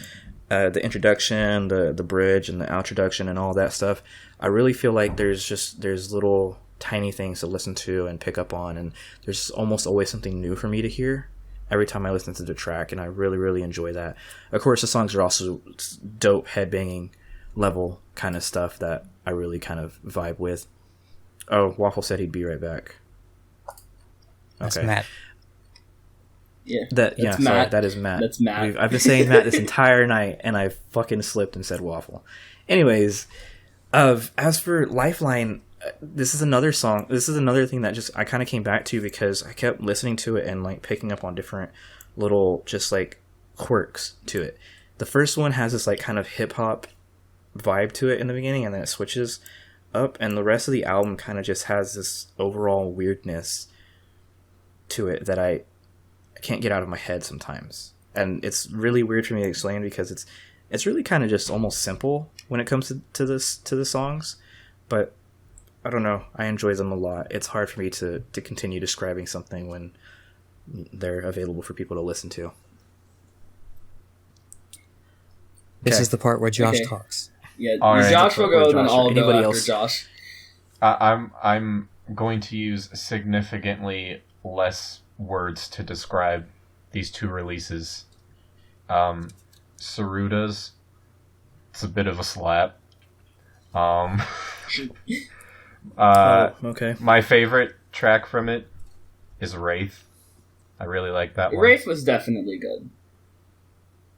the introduction, the bridge, and the outroduction, and all that stuff. I really feel like there's little tiny things to listen to and pick up on, and there's almost always something new for me to hear every time I listen to the track, and I really enjoy that. Of course, the songs are also dope headbanging level kind of stuff that I really kind of vibe with. Oh, Waffle said he'd be right back. that's Okay. Matt. Yeah. That That's sorry, Matt. that is Matt. That's Matt. I've been saying Matt this entire night, and I fucking slipped and said waffle. Anyways, as for Lifeline, this is another song. This is another thing that just I kind of came back to because I kept listening to it and like picking up on different little just like quirks to it. The first one has this like kind of hip hop vibe to it in the beginning, and then it switches up, and the rest of the album kind of just has this overall weirdness to it that I can't get out of my head sometimes. And it's really weird for me to explain because it's really kind of just almost simple when it comes to the songs, but I don't know, I enjoy them a lot. It's hard for me to continue describing something when they're available for people to listen to. This Okay. is the part where Josh Okay. talks. Yeah, All right. Josh will go, Or then Josh, or I'll go anybody after else. Josh. I'm going to use significantly less words to describe these two releases. Tsuruda's, it's a bit of a slap. Okay. My favorite track from it is Wraith. I really like that one. Wraith was definitely good.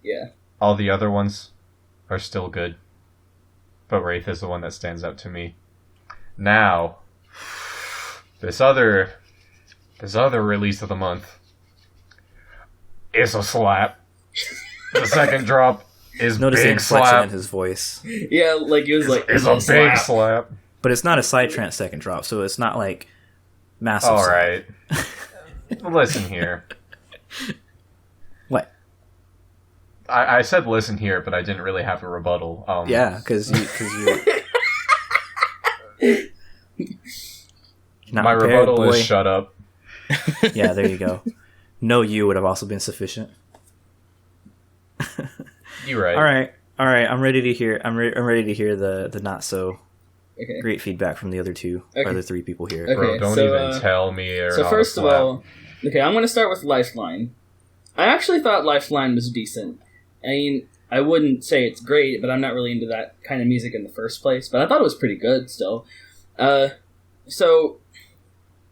Yeah. All the other ones are still good, but Wraith is the one that stands out to me. Now, this other release of the month is a slap. The second drop is Notice the big inflection slap. in his voice, Yeah, like it was like It's a big slap. but it's not a Psytrance second drop, so it's not like massive. All slap. right, listen here. What? I said listen here, but I didn't really have a rebuttal. Yeah, because you. Not my prepared, rebuttal boy. is shut up. Yeah, there you go. No, you would have also been sufficient. You're right. All right. I'm ready to hear. I'm ready to hear the not so Okay. great feedback from the other two, Okay. other three people here. Okay. Bro, don't so, even tell me. You're So not first a of slap. all, okay, I'm going to start with Lifeline. I actually thought Lifeline was decent. I mean, I wouldn't say it's great, but I'm not really into that kind of music in the first place. But I thought it was pretty good still. So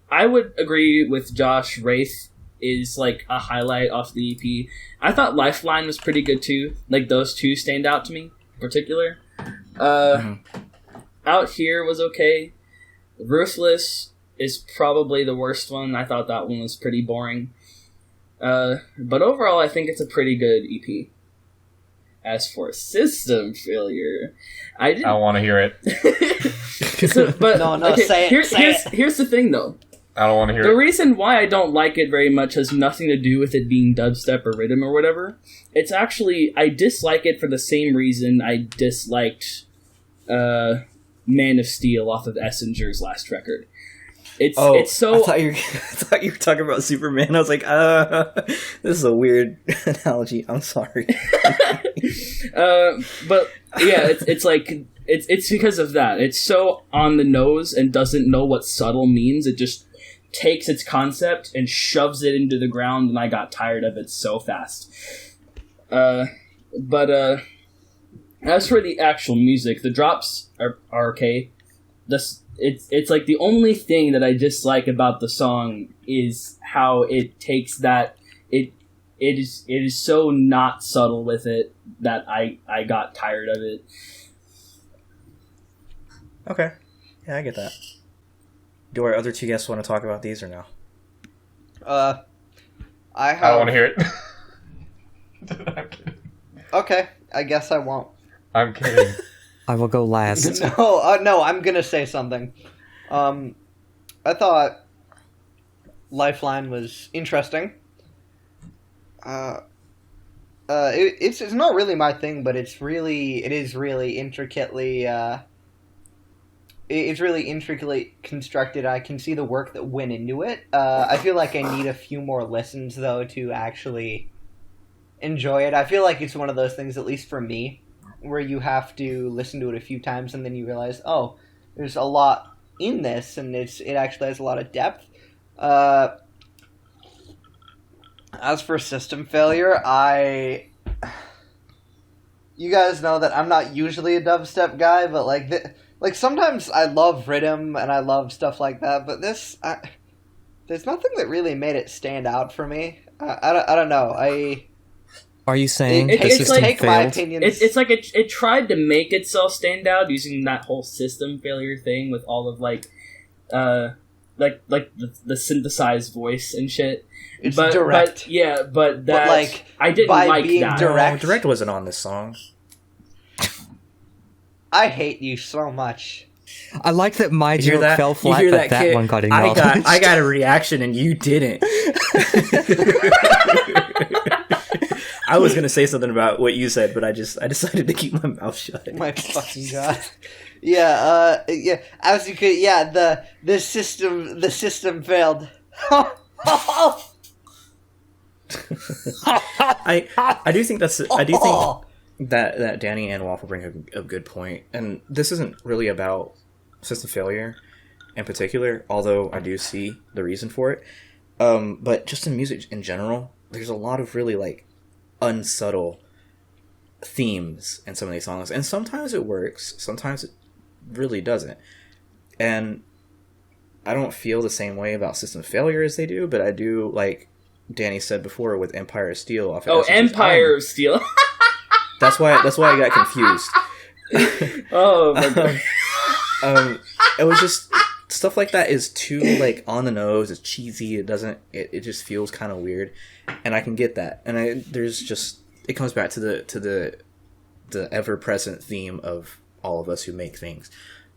I would agree with Josh. Wraith is like a highlight off the EP. I thought Lifeline was pretty good too. Like those two stand out to me in particular. Out Here was okay. Ruthless is probably the worst one. I thought that one was pretty boring. But overall, I think it's a pretty good EP. As for System Failure, I didn't. I want to hear it. But No, say it, say it. Here's the thing, though. I don't want to hear The it. reason why I don't like it very much has nothing to do with it being dubstep or rhythm or whatever. It's actually, I dislike it for the same reason I disliked Man of Steel off of Essinger's last record. It's so... I thought you were talking about Superman. I was like, this is a weird analogy. I'm sorry. But yeah, it's like it's because of that. It's so on the nose and doesn't know what subtle means. It just takes its concept and shoves it into the ground, and I got tired of it so fast. But as for the actual music, the drops are okay. It's like the only thing that I dislike about the song is how it takes that it is so not subtle with it that I got tired of it. Okay. Yeah, I get that. Do our other two guests want to talk about these or no? I have. I don't want to hear it. I'm kidding. Okay, I guess I won't. I'm kidding. I will go last. No, I'm gonna say something. I thought Lifeline was interesting. It's not really my thing, but it is really intricately. It's really intricately constructed. I can see the work that went into it. I feel like I need a few more listens though to actually enjoy it. I feel like it's one of those things, at least for me, where you have to listen to it a few times and then you realize, oh, there's a lot in this, and it actually has a lot of depth. As for System Failure, you guys know that I'm not usually a dubstep guy, but like sometimes I love rhythm and I love stuff like that, but this, There's nothing that really made it stand out for me. I don't know. Are you saying It- the it's system like my failed? opinions. It's like it tried to make itself stand out using that whole system failure thing with all of like the synthesized voice and shit. It's but, direct. But, yeah, but that like, I didn't by like being that. direct- Direct wasn't on this song. I hate you so much. I like that my You hear joke that? fell You flat, hear but that kid? one got acknowledged. I got a reaction and you didn't. I was gonna say something about what you said, but I decided to keep my mouth shut. My fucking god. Yeah, yeah. As you could, yeah. The system failed. I do think that Danny and Waffle bring a good point, and this isn't really about system failure in particular, although I do see the reason for it. But just in music in general, there's a lot of really like unsubtle themes in some of these songs, and sometimes it works, sometimes it really doesn't. And I don't feel the same way about system failure as they do, but I do, like Danny said before, with Empire of Steel. Off of Essence Empire of Steel. That's why I got confused. Oh my god. It was just stuff like that is too like on the nose. It's cheesy. It just feels kind of weird, and I can get that. And it comes back to the ever present theme of all of us who make things: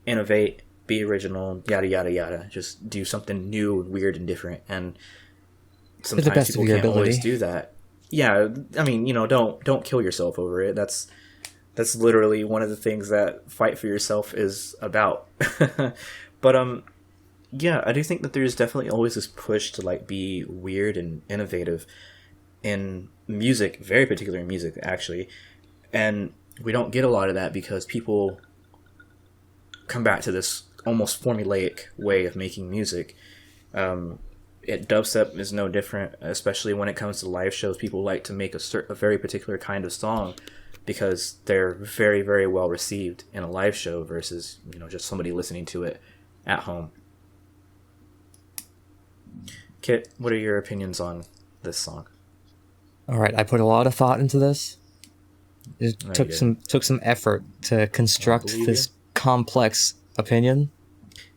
innovate, be original, yada yada yada. Just do something new and weird and different. And sometimes best people of your can't always ability. do that. Yeah, I mean, don't kill yourself over it. That's literally one of the things that Fight for Yourself is about. But yeah, I do think that there's definitely always this push to like be weird and innovative in music, very particular in music actually. And we don't get a lot of that because people come back to this almost formulaic way of making music. Dubstep is no different, especially when it comes to live shows. People like to make a very particular kind of song because they're very, very well received in a live show versus, just somebody listening to it at home. Kit, what are your opinions on this song? All right, I put a lot of thought into this. It No, took you some effort to construct believe this complex opinion.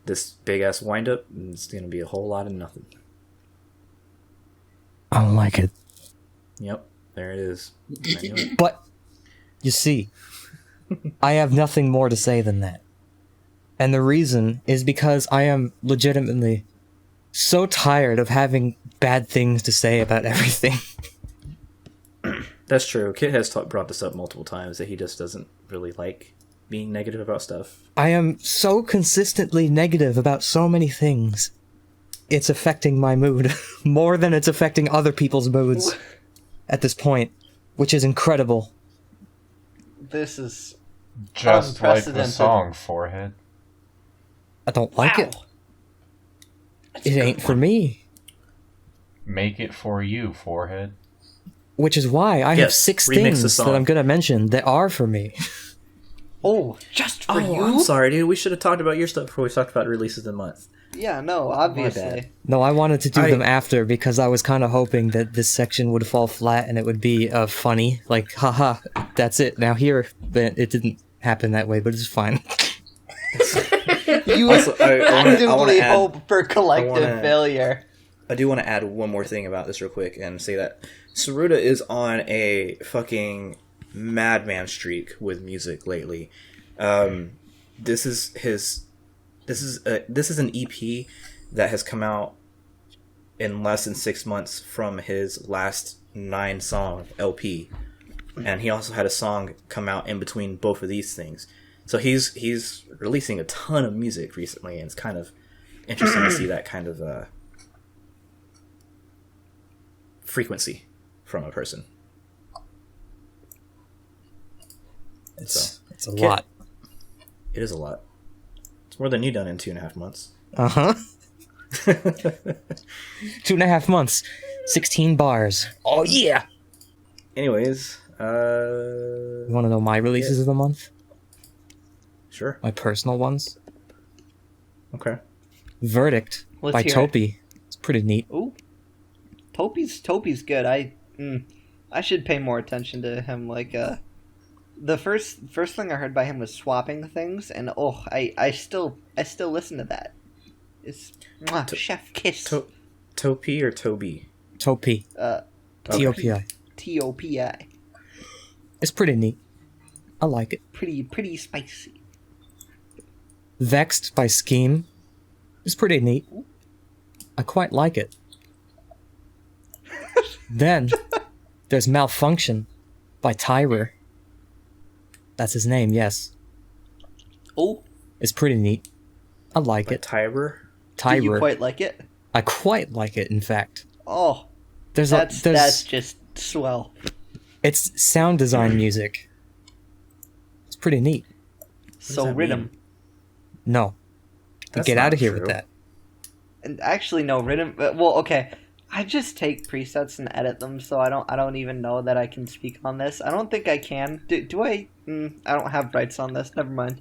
This big ass wind up is going to be a whole lot of nothing. I don't like it. Yep, there it is. I knew it. But, you see, I have nothing more to say than that. And the reason is because I am legitimately so tired of having bad things to say about everything. That's true. Kit has brought this up multiple times that he just doesn't really like being negative about stuff. I am so consistently negative about so many things. It's affecting my mood more than it's affecting other people's moods at this point, which is incredible. This is Just like the unprecedented. song, Forehead. I don't like it. It ain't for me. Make it for you, Forehead. Which is why I have Yes, 6 remix the things song. that I'm going to mention that are for me. Oh, just for you? I'm sorry, dude. We should have talked about your stuff before we talked about releases of the month. Yeah, no, bad. obviously. No, I wanted to do I- them after because I was kind of hoping that this section would fall flat and it would be funny. Like, haha, that's it. Now here, but it didn't happen that way, but it's fine. You Also, I wanna actively add- hope for collective wanna- failure. I do want to add one more thing about this real quick and say that Tsuruda is on a fucking madman streak with music lately. This is an EP that has come out in less than 6 months from his last 9-song LP, and he also had a song come out in between both of these things. So he's releasing a ton of music recently, and it's kind of interesting to see that kind of frequency from a person. It's a Kid- lot. It is a lot. It's more than you've done in 2.5 months. Uh-huh. 2.5 months. 16 bars. Oh, yeah! Anyways, You want to know my releases of the month? sure. My personal ones? Okay. Verdict Let's by hear it. Topi. It's pretty neat. Ooh, Topi's good. I should pay more attention to him. Like the first thing I heard by him was swapping things, and I still listen to that. It's chef kiss. Topi or Toby? Topi. T-O-P-I. T-O-P-I. It's pretty neat. I like it. Pretty spicy. Vexed by Scheme is pretty neat. I quite like it. Then there's Malfunction by Tyrer. That's his name, yes. Oh, It's pretty neat. I like it. Tyrer? Tyrer. do you quite like it? I quite like it, in fact. Oh, There's that's just swell. It's sound design music. It's pretty neat. So that rhythm. mean? No. That's Get not out of here true. with that. And actually, no rhythm. Well, okay. I just take presets and edit them, so I don't even know that I can speak on this. I don't think I can. Do I? I don't have rights on this. Never mind.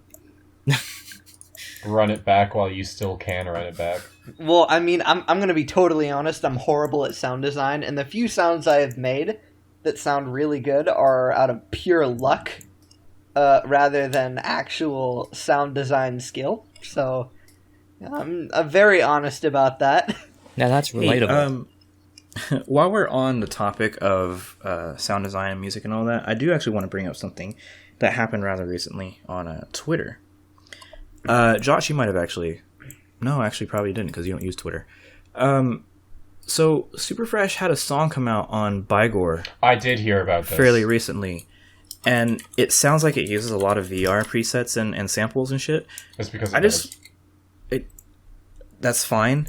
Run it back while you still can run it back. Well, I mean, I'm gonna be totally honest. I'm horrible at sound design, and the few sounds I have made that sound really good are out of pure luck, rather than actual sound design skill. So, I'm very honest about that. Now that's relatable. Hey, while we're on the topic of sound design and music and all that, I do actually want to bring up something that happened rather recently on Twitter. Josh, you might have actually... No, actually probably didn't because you don't use Twitter. So, Superfresh had a song come out on Bygore I did hear about this. fairly recently. And it sounds like it uses a lot of VR presets and samples and shit. That's because That's fine.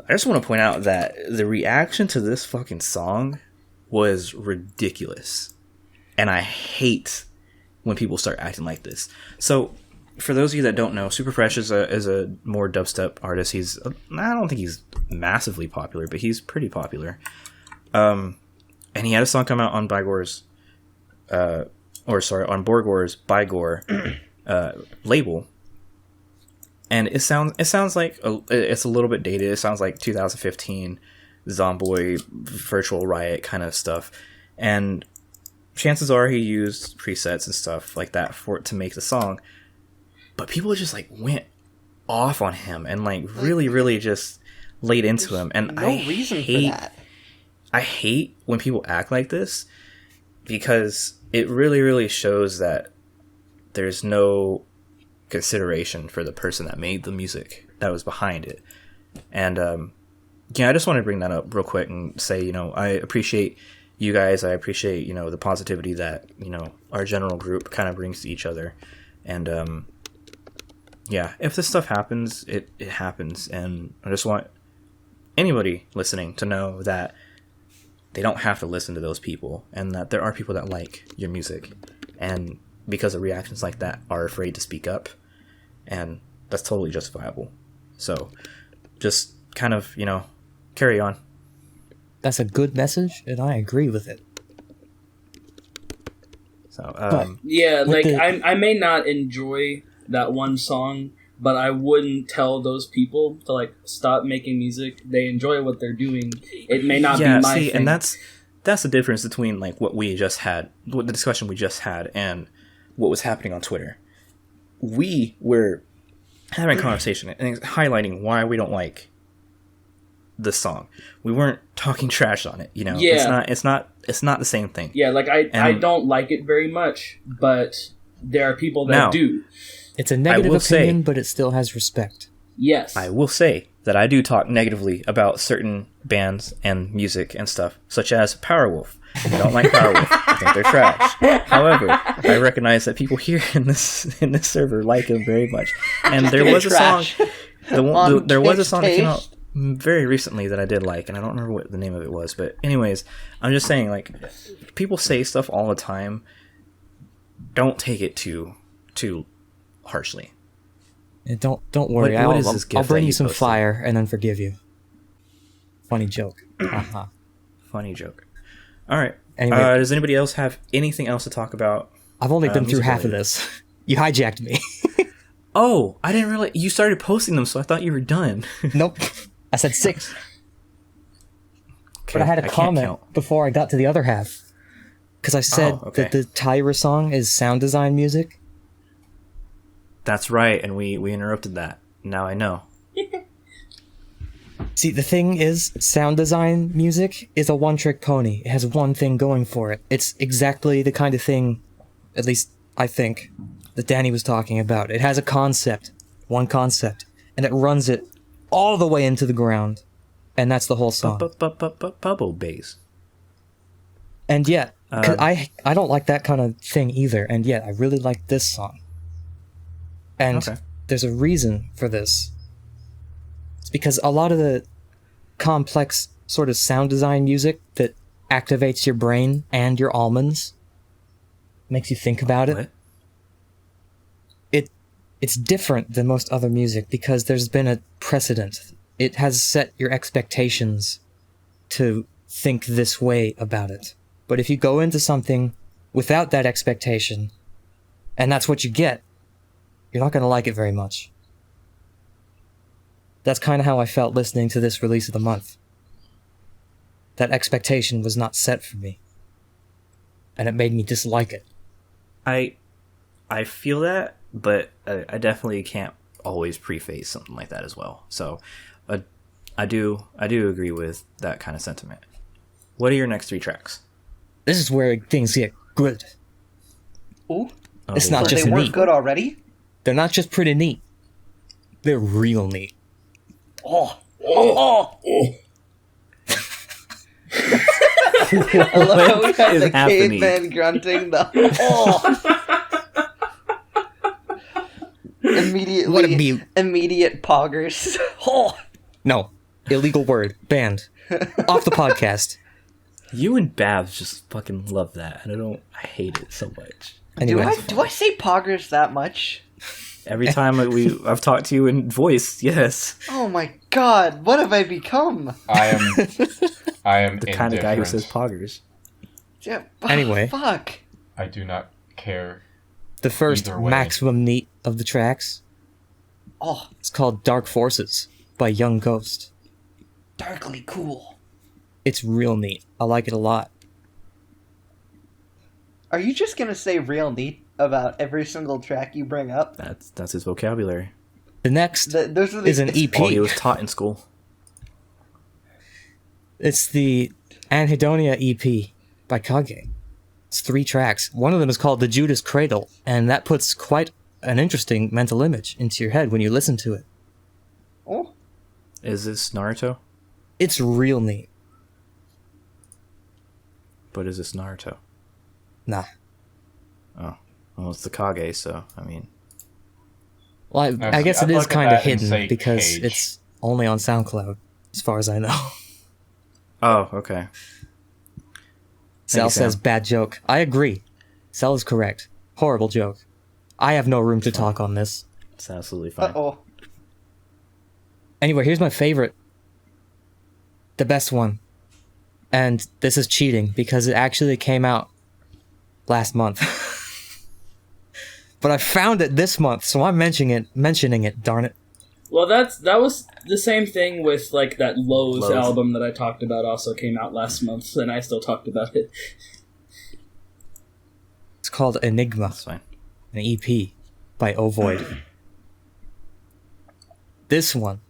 I just want to point out that the reaction to this fucking song was ridiculous. And I hate when people start acting like this. So, for those of you that don't know, Superfresh is a more dubstep artist. I don't think he's massively popular, but he's pretty popular. And he had a song come out on Bygore's, on Borgore's Bygore label. And it sounds like it's a little bit dated. It sounds like 2015 Zomboid Virtual Riot kind of stuff. And chances are he used presets and stuff like that to make the song. But people just like went off on him and like really, really just laid into him. And No reason for that. I hate when people act like this because it really, really shows that there's no consideration for the person that made the music that was behind it. And I just want to bring that up real quick and say, I appreciate you guys. I appreciate, the positivity that, our general group kind of brings to each other. And if this stuff happens, it happens. And I just want anybody listening to know that they don't have to listen to those people and that there are people that like your music. And because of reactions like that are afraid to speak up. And that's totally justifiable. So just kind of, carry on. That's a good message, and I agree with it. So, Yeah, like the- I may not enjoy that one song, but I wouldn't tell those people to like stop making music. They enjoy what they're doing. It may not be my thing. and that's the difference between like what the discussion we just had, and what was happening on Twitter. We were having a conversation and Mm-hmm. highlighting why we don't like the song. We weren't talking trash on it. Yeah. It's not the same thing. Yeah, like I don't like it very much, but there are people that Now, do. It's a negative will say- opinion, but it still has respect. Yes. I will say that I do talk negatively about certain bands and music and stuff, such as Powerwolf. I don't like Powerwolf. I think they're trash. However, I recognize that people here in this server like them very much. And there was a song. Trash. There was a Taste. song that came out very recently that I did like, and I don't remember what the name of it was. But anyways, I'm just saying, like, people say stuff all the time. Don't take it too harshly. And don't worry, What is this I'll gift bring that you you some posted? fire and then forgive you. Funny joke. Uh-huh. Funny joke. All right. Anyway. Does anybody else have anything else to talk about? I've only been through music half of related. this. You hijacked me. Oh, I didn't realize you started posting them, so I thought you were done. Nope. I said 6. Okay, But I had a can't comment count. before I got to the other half. Because I said okay. that the Tyra song is sound design music. That's right, and we interrupted that. Now I know. See, the thing is, sound design music is a one-trick pony. It has one thing going for it. It's exactly the kind of thing, at least I think, that Danny was talking about. It has a concept, one concept, and it runs it all the way into the ground. And that's the whole song. Bubble bass. And yet, 'cause I don't like that kind of thing either, and yet I really like this song. And Okay. there's a reason for this. It's because a lot of the complex sort of sound design music that activates your brain and your almonds, makes you think about it. What? It's different than most other music because there's been a precedent. It has set your expectations to think this way about it. But if you go into something without that expectation, and that's what you get, you're not going to like it very much. That's kind of how I felt listening to this release of the month. That expectation was not set for me. And it made me dislike it. I feel that, but I definitely can't always preface something like that as well. So I do agree with that kind of sentiment. What are your next 3 tracks? This is where things get good. Ooh, It's they not are. just they weren't neat. good already. They're not just pretty neat. They're real neat. Oh, oh, oh. I love how we have is the happening? caveman grunting the oh. Immediately, What a mute. immediate poggers. Oh. No. Illegal word. Banned. Off the podcast. You and Babs just fucking love that, and I hate it so much. Anyway. Do I say poggers that much? Every time I've talked to you in voice, yes. Oh my god, what have I become? I am The kind of guy who indifferent. says poggers. Yeah, Anyway. fuck. I do not care. The first Either way. maximum neat of the tracks. Oh, It's called Dark Forces by Young Ghost. darkly cool. It's real neat. I like it a lot. Are you just gonna say real neat about every single track you bring up? That's his vocabulary. The next Those are the is an EP. All he was taught in school. It's the Anhedonia EP by Kage. It's 3 tracks. One of them is called The Judas Cradle, and that puts quite an interesting mental image into your head when you listen to it. Oh, Is this Naruto? It's real neat. But is this Naruto? Nah. Oh. Well, it's the Kage, so, I mean... Well, Now, I see, guess I'd it is look at kind of that and hidden say because Cage. it's only on SoundCloud, as far as I know. Oh, okay. Sal you, Sam. says bad joke. I agree. Sal is correct. Horrible joke. I have no room to talk on this. It's absolutely fine. uh-oh. Anyway, here's my favorite. The best one. And this is cheating because it actually came out last month. But I found it this month, so I'm mentioning it, darn it. Well, that was the same thing with like that Lowe's Lowe's. album that I talked about. Also came out last month, and I still talked about it. It's called Enigma, That's fine. an EP by Ovoid. This one.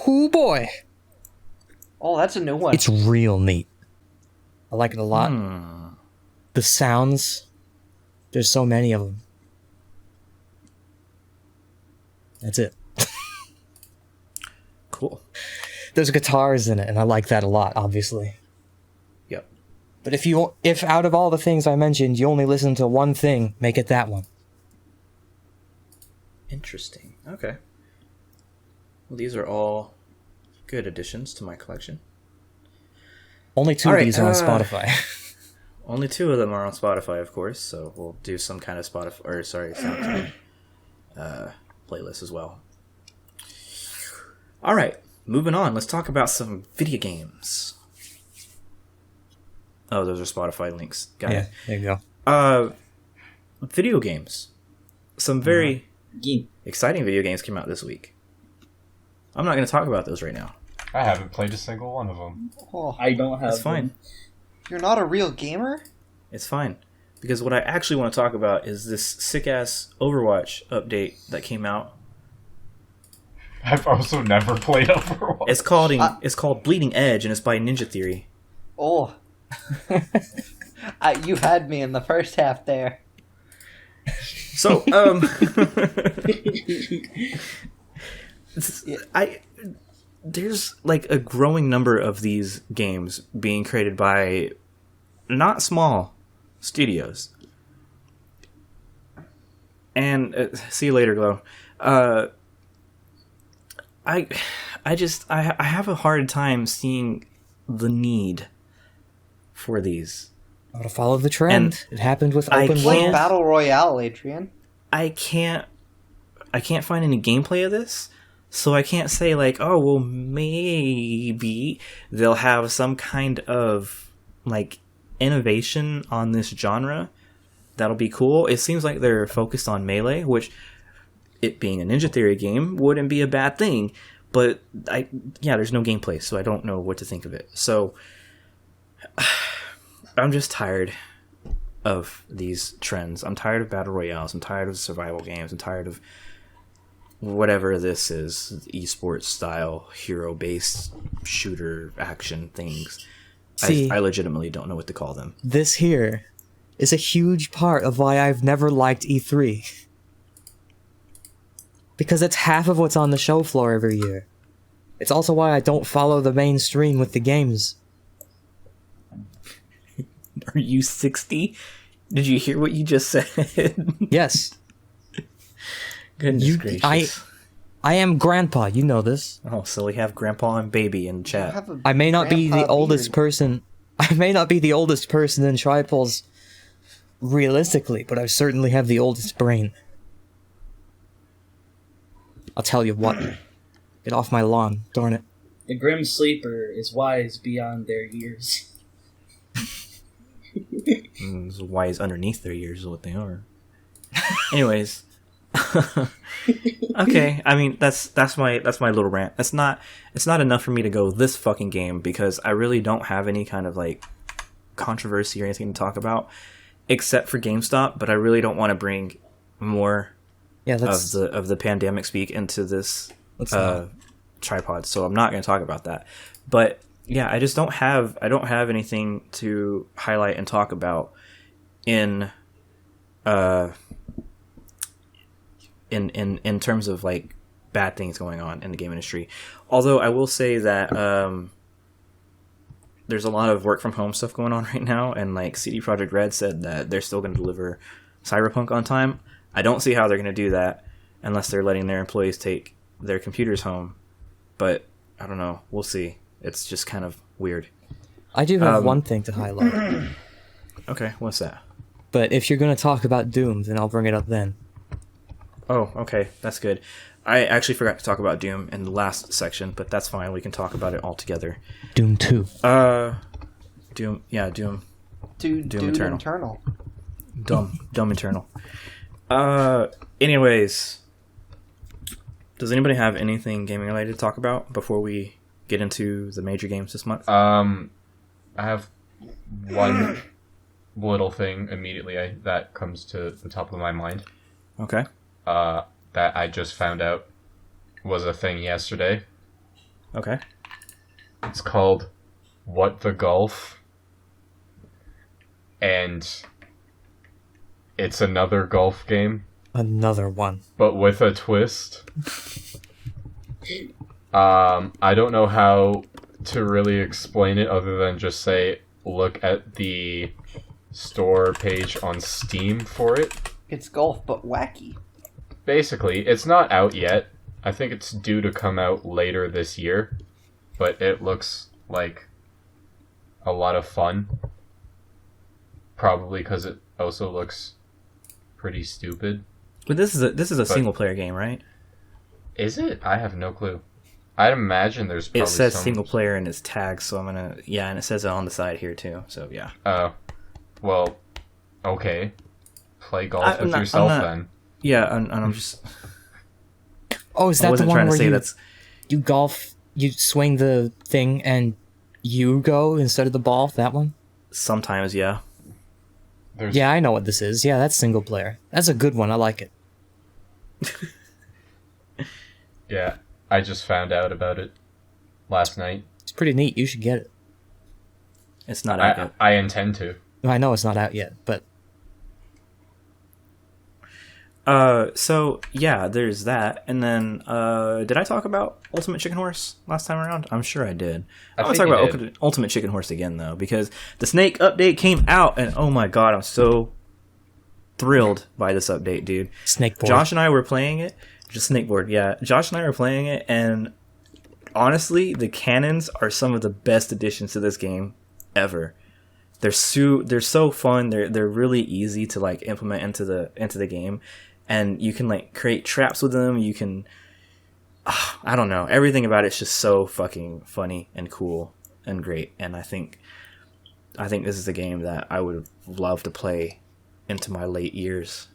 Oh boy! Oh, that's a new one. It's real neat. I like it a lot. Hmm. The sounds, there's so many of them. That's it. Cool. There's guitars in it, and I like that a lot, obviously. Yep. But if out of all the things I mentioned, you only listen to one thing, make it that one. Interesting. Okay. Well, these are all good additions to my collection. Only 2 All of right, these are on Spotify. Only 2 of them are on Spotify, of course, so we'll do some kind of SoundCloud playlist as well. All right, moving on. Let's talk about some video games. Oh, those are Spotify links. Got Yeah, it. there you go. Video games. Some very Game. exciting video games came out this week. I'm not going to talk about those right now. I haven't played a single one of them. Oh, I don't have That's fine. them. you're not a real gamer? It's fine. Because what I actually want to talk about is this sick-ass Overwatch update that came out. I've also never played Overwatch. It's called Bleeding Edge, and it's by Ninja Theory. Oh. You had me in the first half there. So, there's like a growing number of these games being created by not small studios. And see you later, Glow. I have a hard time seeing the need for these. Gotta follow the trend. And it happened with I open can't- Like world. Battle Royale, Adrian. I can't find any gameplay of this, so I can't say like, oh well, maybe they'll have some kind of like innovation on this genre that'll be cool. It seems like they're focused on melee, which, it being a Ninja Theory game, wouldn't be a bad thing. But there's no gameplay, so I don't know what to think of it. So I'm just tired of these trends. I'm tired of battle royales. I'm tired of survival games. I'm tired of whatever this is, esports style, hero-based shooter action things. See, I legitimately don't know what to call them. this here is a huge part of why I've never liked E3. Because it's half of what's on the show floor every year. It's also why I don't follow the mainstream with the games. Are you 60? Did you hear what you just said? Yes, Goodness gracious. I am grandpa, you know this. Oh, so we have grandpa and baby in You chat. have a I may not be the grandpa oldest beard. person. I may not be the oldest person in Tripulse realistically, but I certainly have the oldest brain. I'll tell you what. Get off my lawn, darn it. The Grim Sleeper is wise beyond their years. It's wise underneath their ears is what they are. Anyways. Okay, I mean that's my little rant. It's not enough for me to go this fucking game because I really don't have any kind of like controversy or anything to talk about except for GameStop, but I really don't want to bring more Yeah, let's of the pandemic speak into this let's not. tripod, so I'm not going to talk about that. But yeah, I don't have anything to highlight and talk about in terms of like bad things going on in the game industry. Although I will say that there's a lot of work from home stuff going on right now, and like CD Projekt Red said that they're still going to deliver Cyberpunk on time. I don't see how they're going to do that unless they're letting their employees take their computers home. But I don't know. We'll see. It's just kind of weird. I do have one thing to highlight. Okay, what's that? But if you're going to talk about Doom, then I'll bring it up then. Oh, okay, that's good. I actually forgot to talk about Doom in the last section, but that's fine. We can talk about it all together. Doom 2. Doom. Yeah, Doom. Dude, Doom Eternal. Eternal. Dumb Eternal. Anyways, does anybody have anything gaming related to talk about before we get into the major games this month? I have one little thing immediately that comes to the top of my mind. Okay. That I just found out was a thing yesterday. Okay. It's called What the Golf. And it's another golf game, Another one. but with a twist. I don't know how to really explain it other than just say, look at the store page on Steam for it. It's golf, but wacky. Basically, it's not out yet. I think it's due to come out later this year, but it looks like a lot of fun. Probably because it also looks pretty stupid. But this is a single player game, right? Is it? I have no clue. I'd imagine there's probably It says some... single player in its tag, so I'm gonna and it says it on the side here too. So yeah. Well, okay. Play golf with I'm yourself not- then. Yeah, and I'm just. Oh, is I that the wasn't one trying to where say you, that's. you golf you swing the thing and you go instead of the ball? That one? Sometimes, yeah. There's Yeah, I know what this is. Yeah, that's single player. That's a good one. I like it. Yeah, I just found out about it last night. It's pretty neat. You should get it. It's not out I yet. I intend to. I know it's not out yet, but So yeah, there's that, and then did I talk about Ultimate Chicken Horse last time around? I'm sure I did. I I'm gonna think talk you about did. Ultimate Chicken Horse again though, because the Snake update came out, and oh my god, I'm so thrilled by this update, dude. Snakeboard. Josh and I were playing it. Just Snakeboard, yeah. Josh and I were playing it, and honestly, the cannons are some of the best additions to this game ever. They're so fun. They're really easy to like implement into the game, and you can like create traps with them. You can, I don't know, everything about it's just so fucking funny and cool and great. And I think this is a game that I would love to play into my late years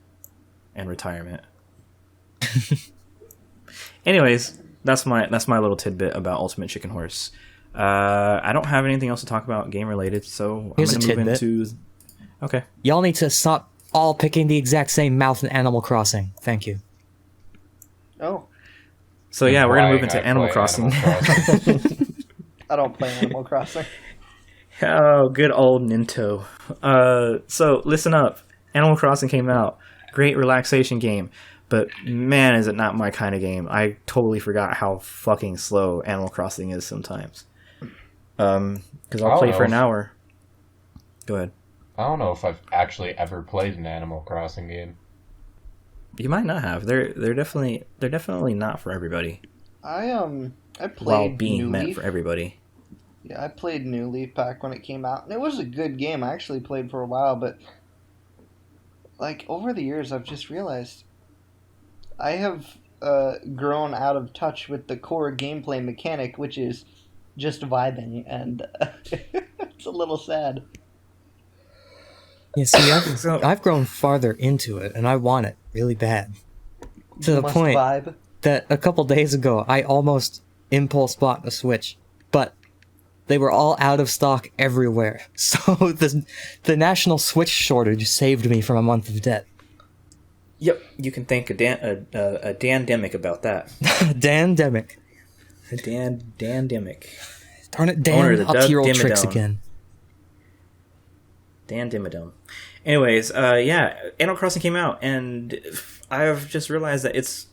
and retirement. Anyways, that's my little tidbit about Ultimate Chicken Horse. I don't have anything else to talk about game related, so Here's I'm a gonna move tidbit. into. Okay. Y'all need to stop all picking the exact same mouth in Animal Crossing. Thank you. Oh, So yeah, we're gonna move into Why I Animal play Crossing. I don't play Animal Crossing. Oh, good old Ninto. So listen up. Animal Crossing came out. Great relaxation game. But man, is it not my kind of game. I totally forgot how fucking slow Animal Crossing is sometimes. Because I'll I play don't for an know. hour. Go ahead. I don't know if I've actually ever played an Animal Crossing game. You might not have. They're definitely not for everybody. I While played being New meant Leaf. for everybody. Yeah, I played New Leaf back when it came out, and it was a good game. I actually played for a while, but like over the years, I've just realized I have grown out of touch with the core gameplay mechanic, which is just vibing, and it's a little sad. Yeah, see, So- I've grown farther into it, and I want it really bad. To You the must point vibe. that a couple days ago, I almost impulse bought a Switch, but they were all out of stock everywhere. So the national Switch shortage saved me from a month of debt. Yep, you can thank a Dandemic about that. Dan Demick. A Dandemic. Darn it, Owner Dan, of the up to your old Dimmadome. tricks again. Dan Dimmadome. Anyways, yeah, Animal Crossing came out, and I've just realized that it's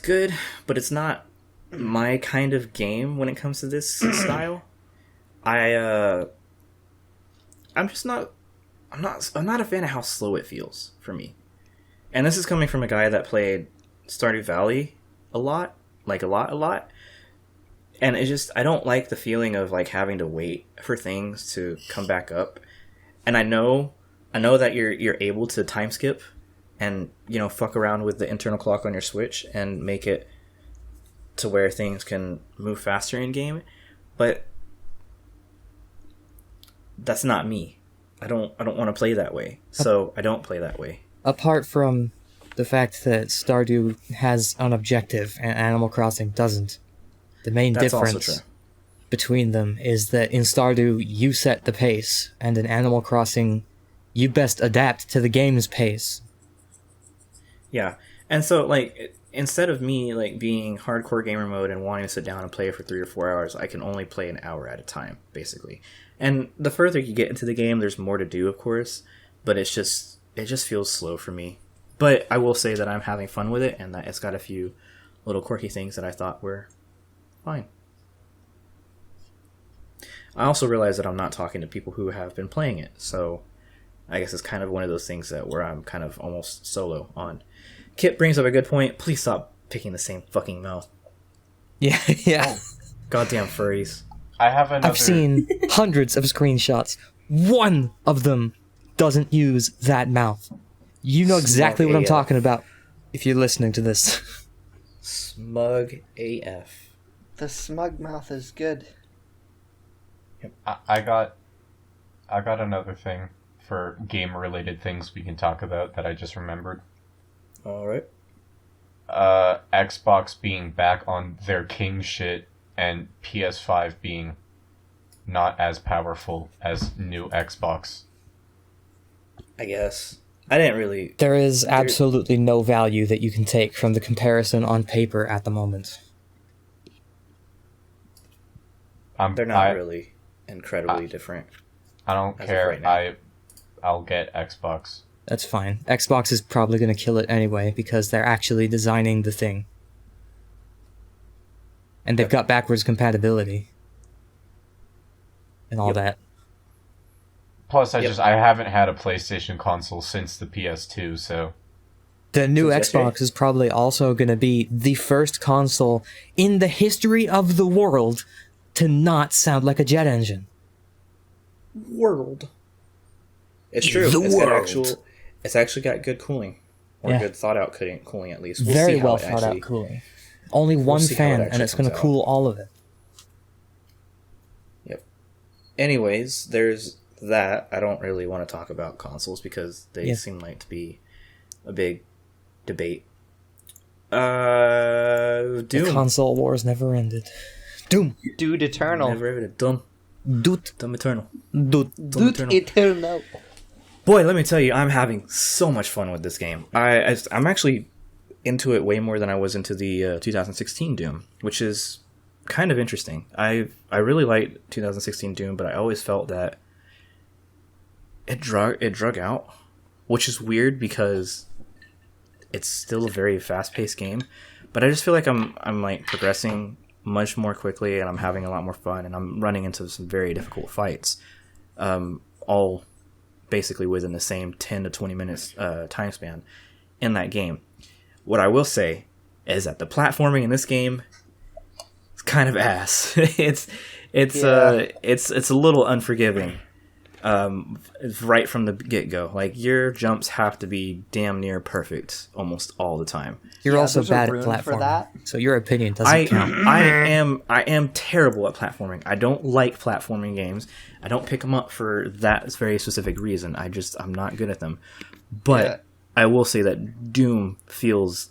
good, but it's not my kind of game when it comes to this style. I'm not a fan of how slow it feels for me. And this is coming from a guy that played Stardew Valley a lot. And it's just, I don't like the feeling of like having to wait for things to come back up. And I know that you're able to time skip and, you know, fuck around with the internal clock on your Switch and make it to where things can move faster in game, but that's not me. I don't want to play that way. So I don't play that way. Apart from the fact that Stardew has an objective and Animal Crossing doesn't, the main That's also difference true. between them is that in Stardew you set the pace, and in Animal Crossing you best adapt to the game's pace. Yeah. And so like instead of me like being hardcore gamer mode and wanting to sit down and play it for 3 or 4 hours, I can only play an hour at a time, basically. And the further you get into the game, there's more to do, of course, but it just feels slow for me. But I will say that I'm having fun with it, and that it's got a few little quirky things that I thought were fine. I also realize that I'm not talking to people who have been playing it, so I guess it's kind of one of those things that where I'm kind of almost solo on. Kit brings up a good point. Please stop picking the same fucking mouth. Yeah, yeah. Goddamn furries. I have another. I've seen hundreds of screenshots. One of them doesn't use that mouth. You know exactly Smug what I'm AF. talking about if you're listening to this. Smug AF. The smug mouth is good. I got another thing for game-related things we can talk about that I just remembered. Alright. Xbox being back on their king shit and PS5 being not as powerful as new Xbox. I guess. I didn't really... There is absolutely no value that you can take from the comparison on paper at the moment. They're not really incredibly different. I don't as of care. right now. I'll get Xbox. That's fine. Xbox is probably going to kill it anyway because they're actually designing the thing. And they've got backwards compatibility. And all that. Plus, I haven't had a PlayStation console since the PS2, so... The new Since Xbox is probably also going to be the first console in the history of the world to not sound like a jet engine. World. It's true. It's actually got good cooling. Or good thought out cooling at least. We'll Very see how well it thought actually, out cooling. Only one see how it fan, actually and it's going to comes out. cool all of it. Yep. Anyways, there's that. I don't really want to talk about consoles because they seem like to be a big debate. Doom. The console wars never ended. Doom. Dude Eternal. Never ever Doom. Doot. Doom Eternal. Doot. Dude Eternal. Boy, let me tell you, I'm having so much fun with this game. I'm actually into it way more than I was into the 2016 Doom, which is kind of interesting. I really liked 2016 Doom, but I always felt that it drug out, which is weird because it's still a very fast-paced game. But I just feel like I'm like progressing much more quickly, and I'm having a lot more fun, and I'm running into some very difficult fights, all basically within the same 10 to 20 minutes time span in that game. What I will say is that the platforming in this game is kind of ass. it's a little unforgiving right from the get-go. Like, your jumps have to be damn near perfect almost all the time. You're also there's a bad at rune for platforming, that. so your opinion doesn't count. I am terrible at platforming. I don't like platforming games. I don't pick them up for that very specific reason. I'm not good at them. But Yeah. I will say that Doom feels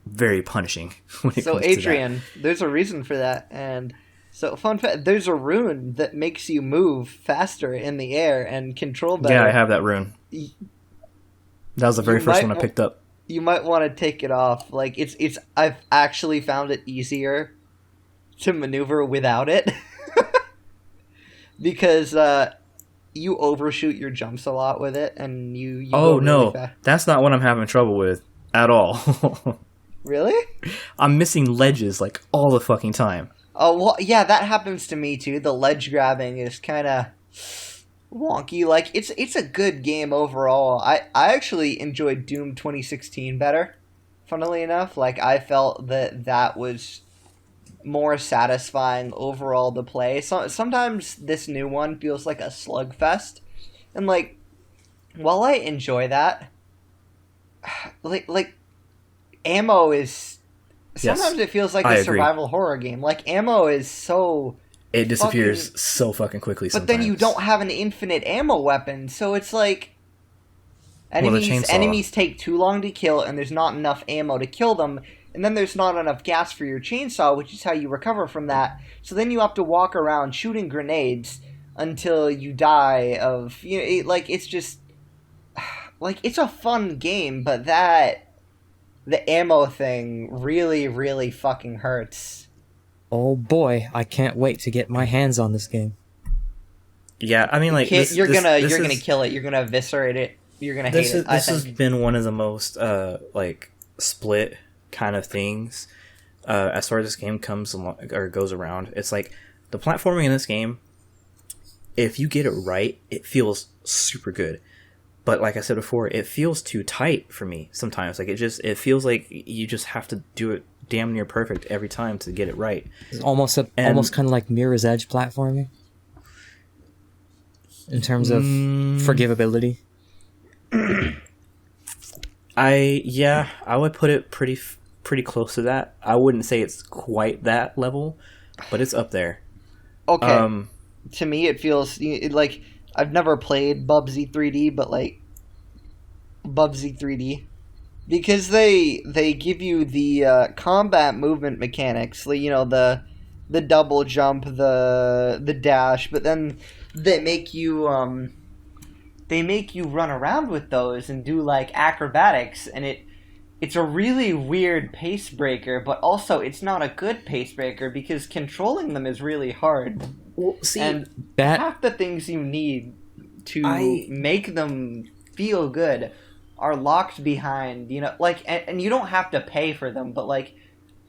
very punishing when it So comes Adrian, there's a reason for that, and so fun fact: there's a rune that makes you move faster in the air and control to that. better. Yeah, I have that rune. That was the very You first might one I picked up. You might want to take it off. Like it's. I've actually found it easier to maneuver without it because you overshoot your jumps a lot with it, and you Oh go really no, fast. that's not what I'm having trouble with at all. Really? I'm missing ledges like all the fucking time. Oh well, yeah, that happens to me too. The ledge grabbing is kind of wonky. Like it's a good game overall. I actually enjoyed Doom 2016 better. Funnily enough, like I felt that was more satisfying overall to play. So sometimes this new one feels like a slugfest, and like while I enjoy that, like ammo is. Sometimes it feels like I a agree. survival horror game. Like ammo is so. It disappears so fucking quickly sometimes. But then you don't have an infinite ammo weapon, so it's like the enemies chainsaw. enemies take too long to kill, and there's not enough ammo to kill them, and then there's not enough gas for your chainsaw, which is how you recover from that. So then you have to walk around shooting grenades until you die of it's just like it's a fun game, but the ammo thing really, really fucking hurts. Oh boy, I can't wait to get my hands on this game. Yeah, I mean, like You're gonna kill it. You're gonna eviscerate it. You're gonna hate it. This has been one of the most like split kind of things as far as this game comes along, or goes around. It's like the platforming in this game. If you get it right, it feels super good. But like I said before, it feels too tight for me sometimes. Like it feels like you just have to do it damn near perfect every time to get it right. It's almost kind of like Mirror's Edge platforming in terms of forgivability. I would put it pretty close to that. I wouldn't say it's quite that level, but it's up there. Okay. To me, it feels like I've never played Bubsy 3D, but like Bubsy 3D, because they give you the combat movement mechanics, the double jump, the dash, but then they make you run around with those and do like acrobatics, and it's a really weird pace breaker, but also it's not a good pace breaker because controlling them is really hard. Well, see, And that half the things you need to make them feel good are locked behind, and you don't have to pay for them, but like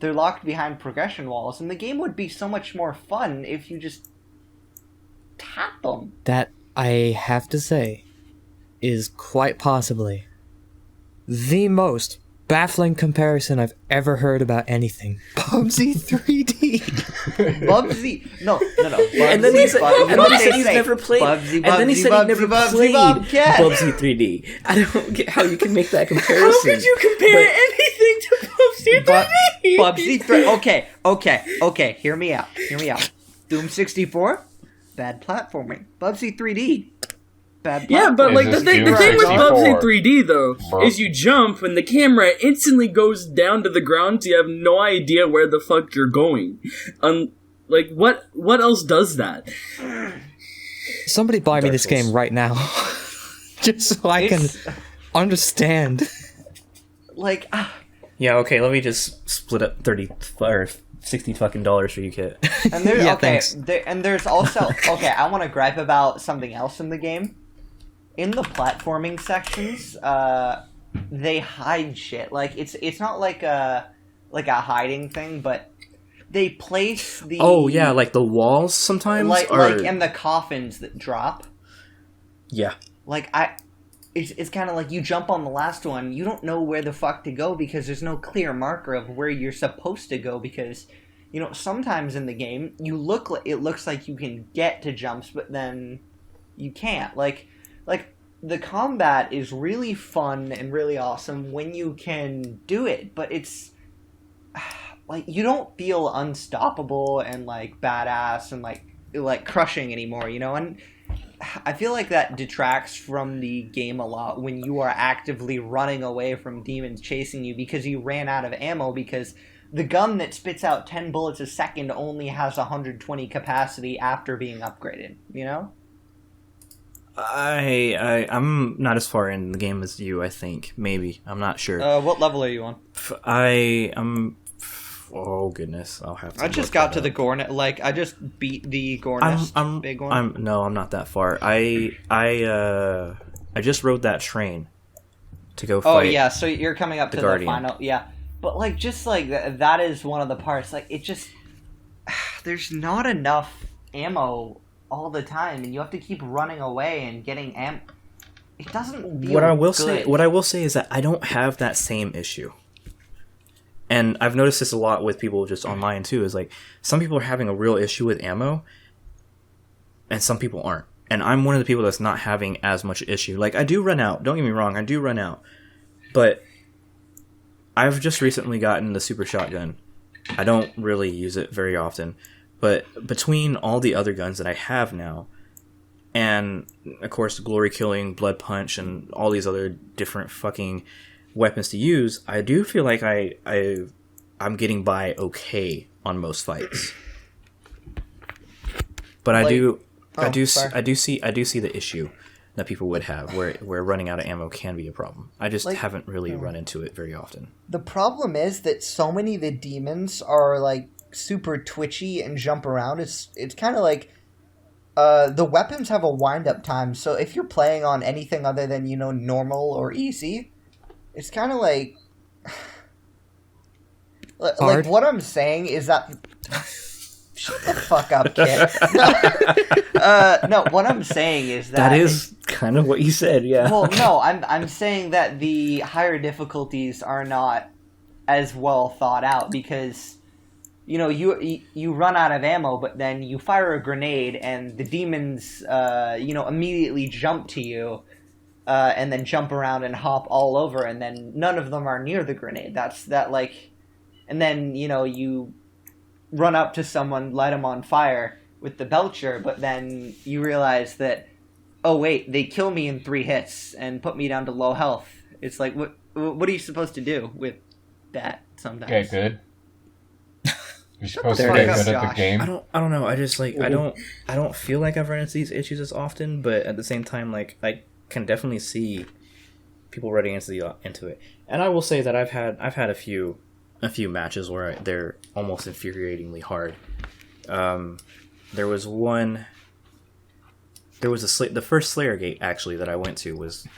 they're locked behind progression walls, and the game would be so much more fun if you just tap them. that I have to say is quite possibly the most baffling comparison I've ever heard about anything. Bubsy 3D. Bubsy, no. Bubsy, and then he said, Bubsy, and then he said he's never played. Bubsy, and then he said Bubsy, he never Bubsy, played Bobcat. Bubsy 3D. I don't get how you can make that comparison. How could you compare anything to Bubsy 3D? Bubsy 3D. Okay. Hear me out. Doom 64, bad platforming. Bubsy 3D, bad platforming. Yeah, but like Is the this thing Doom with 64? Bubsy 3D though Bro. is you jump and the camera instantly goes down to the ground, so you have no idea where the fuck you're going. Like what else does that? Somebody buy me Dark this Souls. game right now. Just so I can It's- understand. Like, Yeah, okay, let me just split up $60 fucking dollars for you, Kit. and there's Yeah, thanks. there's also I want to gripe about something else in the game. In the platforming sections, they hide shit. Like it's not like a hiding thing, but they place the Oh yeah, like the walls sometimes like are and the coffins that drop. yeah. Like it's kind of like you jump on the last one, you don't know where the fuck to go because there's no clear marker of where you're supposed to go because sometimes in the game it looks like you can get to jumps but then you can't. Like the combat is really fun and really awesome when you can do it, but it's like you don't feel unstoppable and like badass and like crushing anymore, and I feel like that detracts from the game a lot when you are actively running away from demons chasing you because you ran out of ammo because the gun that spits out 10 bullets a second only has 120 capacity after being upgraded, I'm not as far in the game as you, I think. Maybe. I'm not sure. What level are you on? I'm oh goodness, I'll have to I just look got that to the up. Gornest, I just beat the Gornest big one. I'm not that far. I just rode that train to go fight. Oh yeah, so you're coming up the to Guardian. the final, yeah. But like, just like that is one of the parts. Like, it just there's not enough ammo all the time, and you have to keep running away and getting ammo. It doesn't feel What I will good. say is that I don't have that same issue. And I've noticed this a lot with people just online too, is like some people are having a real issue with ammo and some people aren't. And I'm one of the people that's not having as much issue. Like I do run out, don't get me wrong, I do run out. But I've just recently gotten the super shotgun. I don't really use it very often. But between all the other guns that I have now, and of course glory killing, blood punch, and all these other different fucking weapons to use, I do feel like I'm getting by okay on most fights. But I do see the issue that people would have where running out of ammo can be a problem. I just haven't really run into it very often. The problem is that so many of the demons are like super twitchy and jump around. It's kind of like the weapons have a wind-up time, so if you're playing on anything other than normal or easy, it's kind of like Hard. what I'm saying is that shut the fuck up, kid. No, what I'm saying is that That is kind of what you said, yeah. well, no, I'm saying that the higher difficulties are not as well thought out because you run out of ammo, but then you fire a grenade and the demons immediately jump to you and then jump around and hop all over, and then none of them are near the grenade. And then you run up to someone, light them on fire with the belcher, but then you realize that, oh wait, they kill me in 3 hits and put me down to low health. It's like, what what are you supposed to do with that sometimes? Get good. You're supposed to fuck get up, good at the Josh. game. I don't know. I just like I don't feel like I've run into these issues as often, but at the same time, like I can definitely see people running into it. And I will say that I've had a few matches where they're almost infuriatingly hard. There was the first Slayer gate actually that I went to was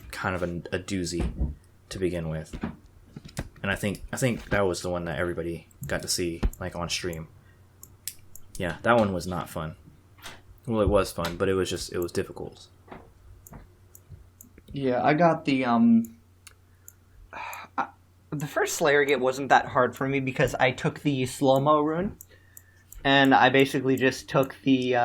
kind of a doozy to begin with. And I think that was the one that everybody got to see like on stream. Yeah, that one was not fun. Well, it was fun, but it was difficult. Yeah, I got the first Slayer Gate wasn't that hard for me because I took the slow-mo rune, and I basically just took the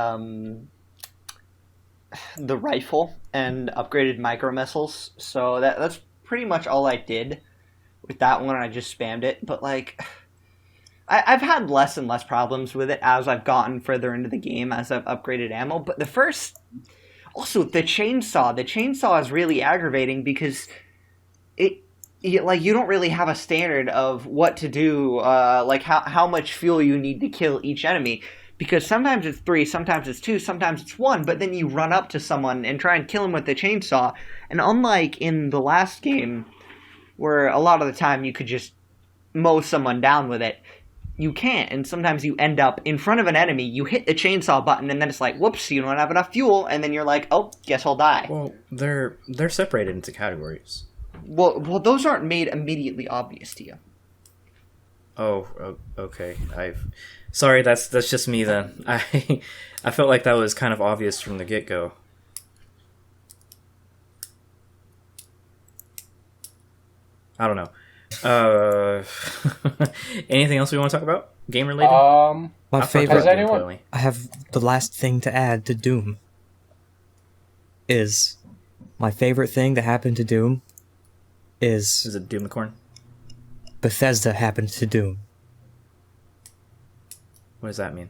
rifle and upgraded micro missiles. So that's pretty much all I did with that one. I just spammed it, but like I've had less and less problems with it as I've gotten further into the game, as I've upgraded ammo. But the chainsaw is really aggravating because you don't really have a standard of what to do, like how much fuel you need to kill each enemy, because sometimes it's 3, sometimes it's 2, sometimes it's 1, but then you run up to someone and try and kill him with the chainsaw, and unlike in the last game, where a lot of the time you could just mow someone down with it, you can't, and sometimes you end up in front of an enemy, you hit the chainsaw button, and then it's like, whoops, you don't have enough fuel, and then you're like, oh, guess I'll die. Well, they're separated into categories. Well, those aren't made immediately obvious to you. Oh, okay. Sorry, that's just me then. I felt like that was kind of obvious from the get-go. I don't know. Anything else we want to talk about? Game related? My has favorite. anyone- I have the last thing to add to Doom. Is my favorite thing that happened to Doom is Is it Doomcorn? Bethesda happened to Doom. What does that mean?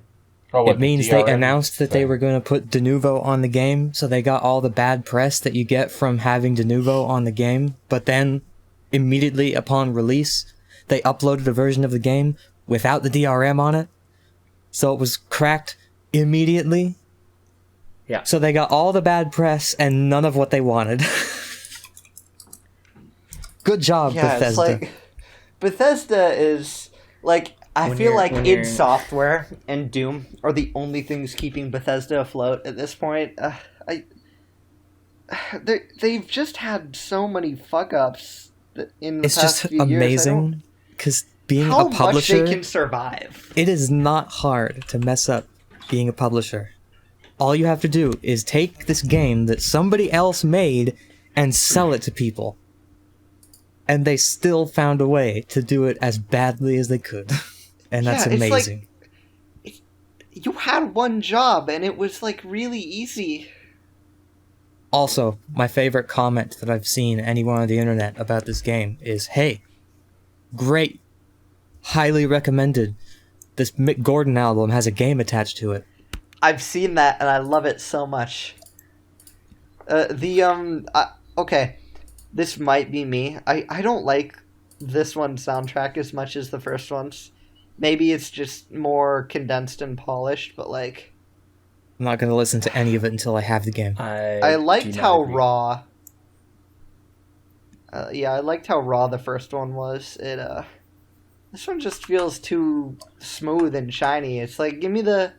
Oh, what, It means the they DRM announced that they thing? were going to put Denuvo on the game, so they got all the bad press that you get from having Denuvo on the game, but then immediately upon release, they uploaded a version of the game without the DRM on it, so it was cracked immediately. Yeah. So they got all the bad press and none of what they wanted. Good job, Bethesda. It's like Bethesda is like I When feel you're- like when id you're- Software and Doom are the only things keeping Bethesda afloat at this point. They've just had so many fuck ups in the It's past just few years. amazing because being How a publisher, much they can survive. it is not hard to mess up being a publisher. All you have to do is take this game that somebody else made and sell it to people. And they still found a way to do it as badly as they could. And that's Yeah, it's like- amazing. You had one job and it was like really easy. Also, my favorite comment that I've seen anyone on the internet about this game is, hey, great, highly recommended. This Mick Gordon album has a game attached to it. I've seen that and I love it so much. Okay, this might be me. I don't like this one's soundtrack as much as the first one's. Maybe it's just more condensed and polished, but like I'm not going to listen to any of it until I have the game. I do liked not how agree. raw. I liked how raw the first one was. This one just feels too smooth and shiny. It's like give me the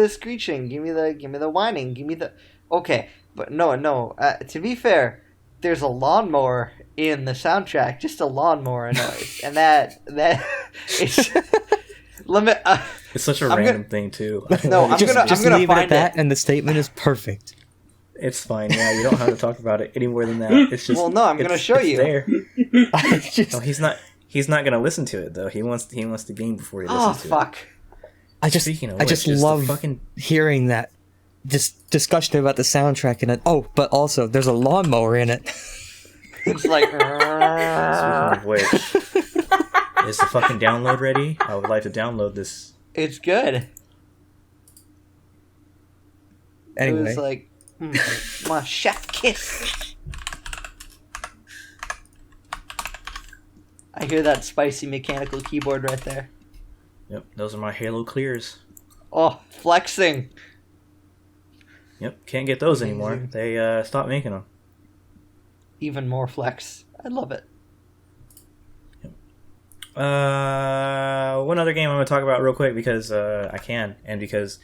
screeching, give me the whining, give me the. Okay, but no. To be fair, there's a lawnmower in the soundtrack, just a lawnmower noise, and that it's limit. It's such a I'm random thing too. No, I'm just gonna leave it at find that, it. and the statement is perfect. It's fine. Yeah, you don't have to talk about it any more than that. It's just. Well, no, I'm gonna it's- show it's you. There. I just, No, he's not. He's not gonna listen to it though. He wants the game before he Oh listens to fuck! I just, Speaking of I which, just is the love fucking- hearing that. Just discussion about the soundtrack and it. Oh, but also there's a lawnmower in it. It's like. it. Speaking of which, is the fucking download ready? I would like to download this. It's good. It Anyway, was like, my chef kiss. I hear that spicy mechanical keyboard right there. Yep, those are my Halo clears. Oh, flexing. Yep, can't get those Amazing. anymore. They stopped making them. Even more flex. I love it. One other game I'm going to talk about real quick because I can, and because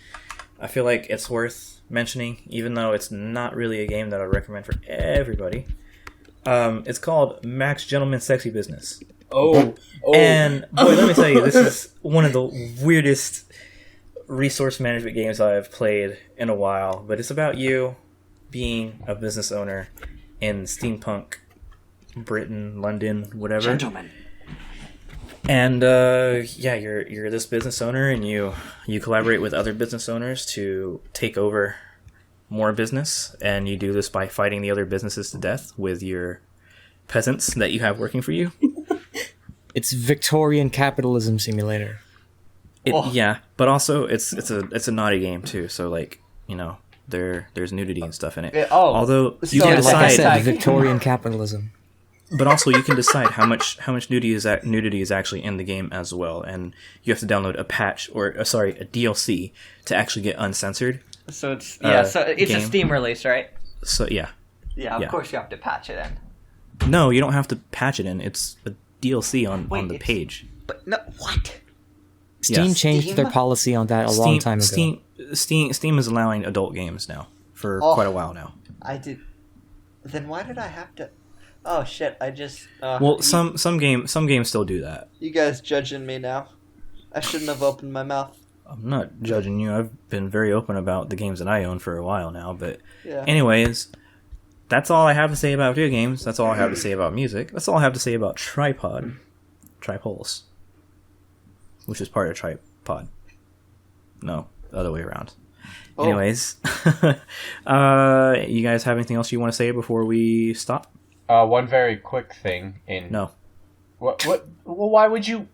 I feel like it's worth mentioning, even though it's not really a game that I recommend for everybody. It's called Max Gentleman's Sexy Business. Oh. And boy, let me tell you, this is one of the weirdest resource management games I've played in a while. But it's about you being a business owner in steampunk Britain, London, whatever. Gentlemen. And you're this business owner, and you collaborate with other business owners to take over more business, and you do this by fighting the other businesses to death with your peasants that you have working for you. It's Victorian capitalism simulator. Yeah, but also it's a naughty game too. So like, you know, there's nudity and stuff in it. Although you So can it's Like I decide, said, Victorian capitalism. but also you can decide how much nudity is actually in the game as well, and you have to download a patch or a DLC to actually get uncensored. So it's a game. Steam release, right? So yeah, Yeah, of Yeah. course you have to patch it in. no, you don't have to patch it in. It's a DLC on the it's- page. But no, what? Steam Yes. changed Steam? their policy on that a long time ago. Steam is allowing adult games now for Oh. quite a while now. I did. Then why did I have to? Oh shit! I just. Well, some games still do that. You guys judging me now? I shouldn't have opened my mouth. I'm not judging you. I've been very open about the games that I own for a while now. But Yeah. anyways, that's all I have to say about video games. That's all I have to say about music. That's all I have to say about Tripulse, which is part of Tripod. No, the other way around. Oh. Anyways, you guys have anything else you want to say before we stop? One very quick thing in No. What? Well, why would you?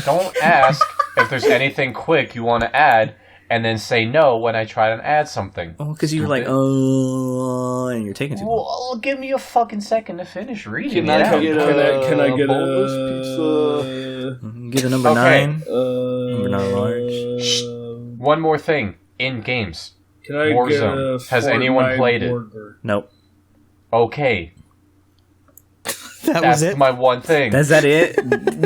Don't ask if there's anything quick you want to add, and then say no when I try to add something. Oh, because you were like, Stupid. oh, and you're taking too long. Well, give me a fucking second to finish reading Can it I out. get Can I get boneless Get a number Okay. 9. Number 9 large. One more thing in games. Can I Warzone. get a Has anyone Fortnite played it? burger? Nope. Okay, That that's was it. my one thing. Is that it?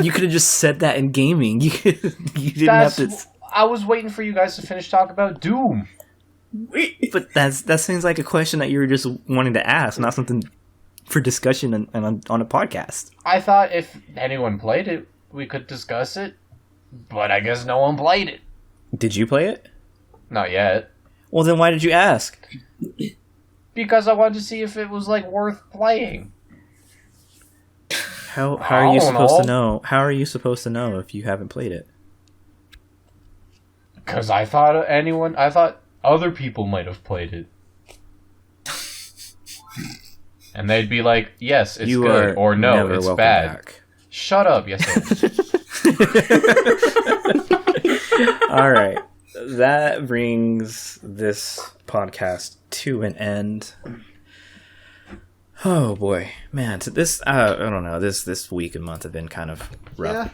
You could have just said that in gaming. You didn't That's. have to. I was waiting for you guys to finish talking about Doom. But that seems like a question that you were just wanting to ask, not something for discussion and on a podcast. I thought if anyone played it, we could discuss it, but I guess no one played it. Did you play it? Not yet. Well, then why did you ask? Because I wanted to see if it was like worth playing. How are you I don't supposed to know. know? How are you supposed to know if you haven't played it? Because I thought other people might have played it. And they'd be like, yes, it's You good, are or no, never it's welcome bad. back. Shut up, yes it is. All right. That brings this podcast to an end. Oh boy, man! This I don't know. This week and month have been kind of rough.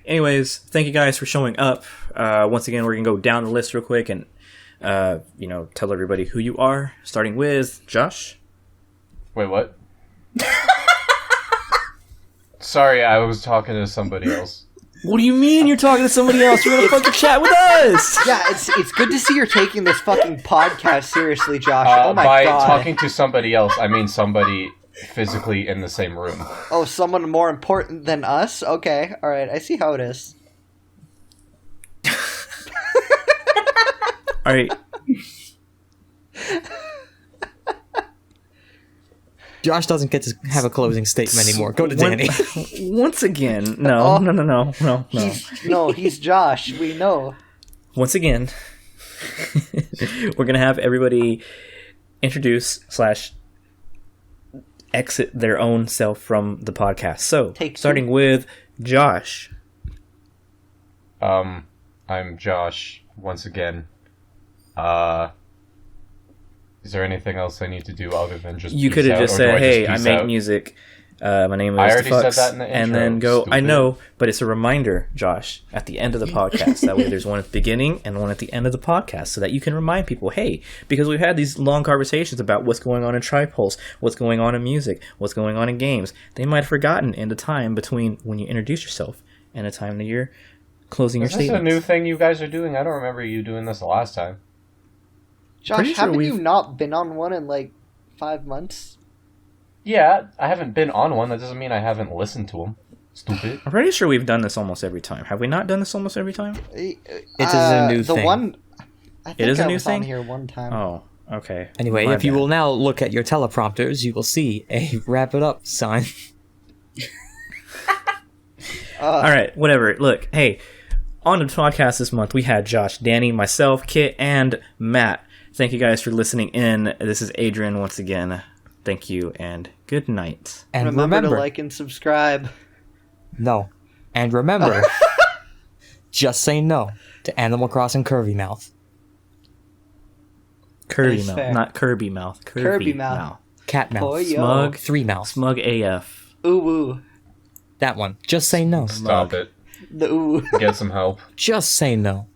Anyways, thank you guys for showing up. Once again, we're gonna go down the list real quick and tell everybody who you are. Starting with Josh. Wait, what? Sorry, I was talking to somebody else. What do you mean you're talking to somebody else? You're gonna fucking chat with us. Yeah, it's good to see you're taking this fucking podcast seriously, Josh. Oh my By god. talking to somebody else, I mean somebody physically in the same room. Oh, someone more important than us? Okay, alright, I see how it is. All right. Josh doesn't get to have a closing statement anymore. Go to Danny. Once again, Oh. no. He's Josh, we know. Once again, we're gonna have everybody introduce / exit their own self from the podcast. So, Take two. starting with Josh. I'm Josh once again. Is there anything else I need to do other than just You peace could have out, just or do said, "Hey, just I peace make out? music My name is I already said Fucks, that in the and intro, then go. I stupid. know, but it's a reminder, Josh, at the end of the podcast. That way, there's one at the beginning and one at the end of the podcast, so that you can remind people, hey, because we've had these long conversations about what's going on in Tripulse, what's going on in music, what's going on in games. They might have forgotten in the time between when you introduce yourself and the time that you're closing your Is this a statements. new thing you guys are doing? I don't remember you doing this the last time. Josh, Pretty sure haven't you we've- not been on one in like 5 months? Yeah, I haven't been on one. That doesn't mean I haven't listened to them. Stupid. I'm pretty sure we've done this almost every time. Have we not done this almost every time? It is a new the thing. one. I think is a I new was thing? on here one time. Oh, okay. Anyway, My if you bad. will now look at your teleprompters, you will see a wrap it up sign. All right, whatever. Look, hey, on the podcast this month, we had Josh, Danny, myself, Kit, and Matt. Thank you guys for listening in. This is Adrian once again. Thank you, and good night. And remember remember, to like and subscribe. no. And remember, just say no to Animal Crossing Curvy Mouth. Kirby is mouth, fair. not Kirby mouth. Kirby mouth. Cat Mouth. Oh, yo. Smug. 3 Mouth. Smug AF. Ooh, ooh. That one. Just say no. Stop it. The ooh. Get some help. Just say no.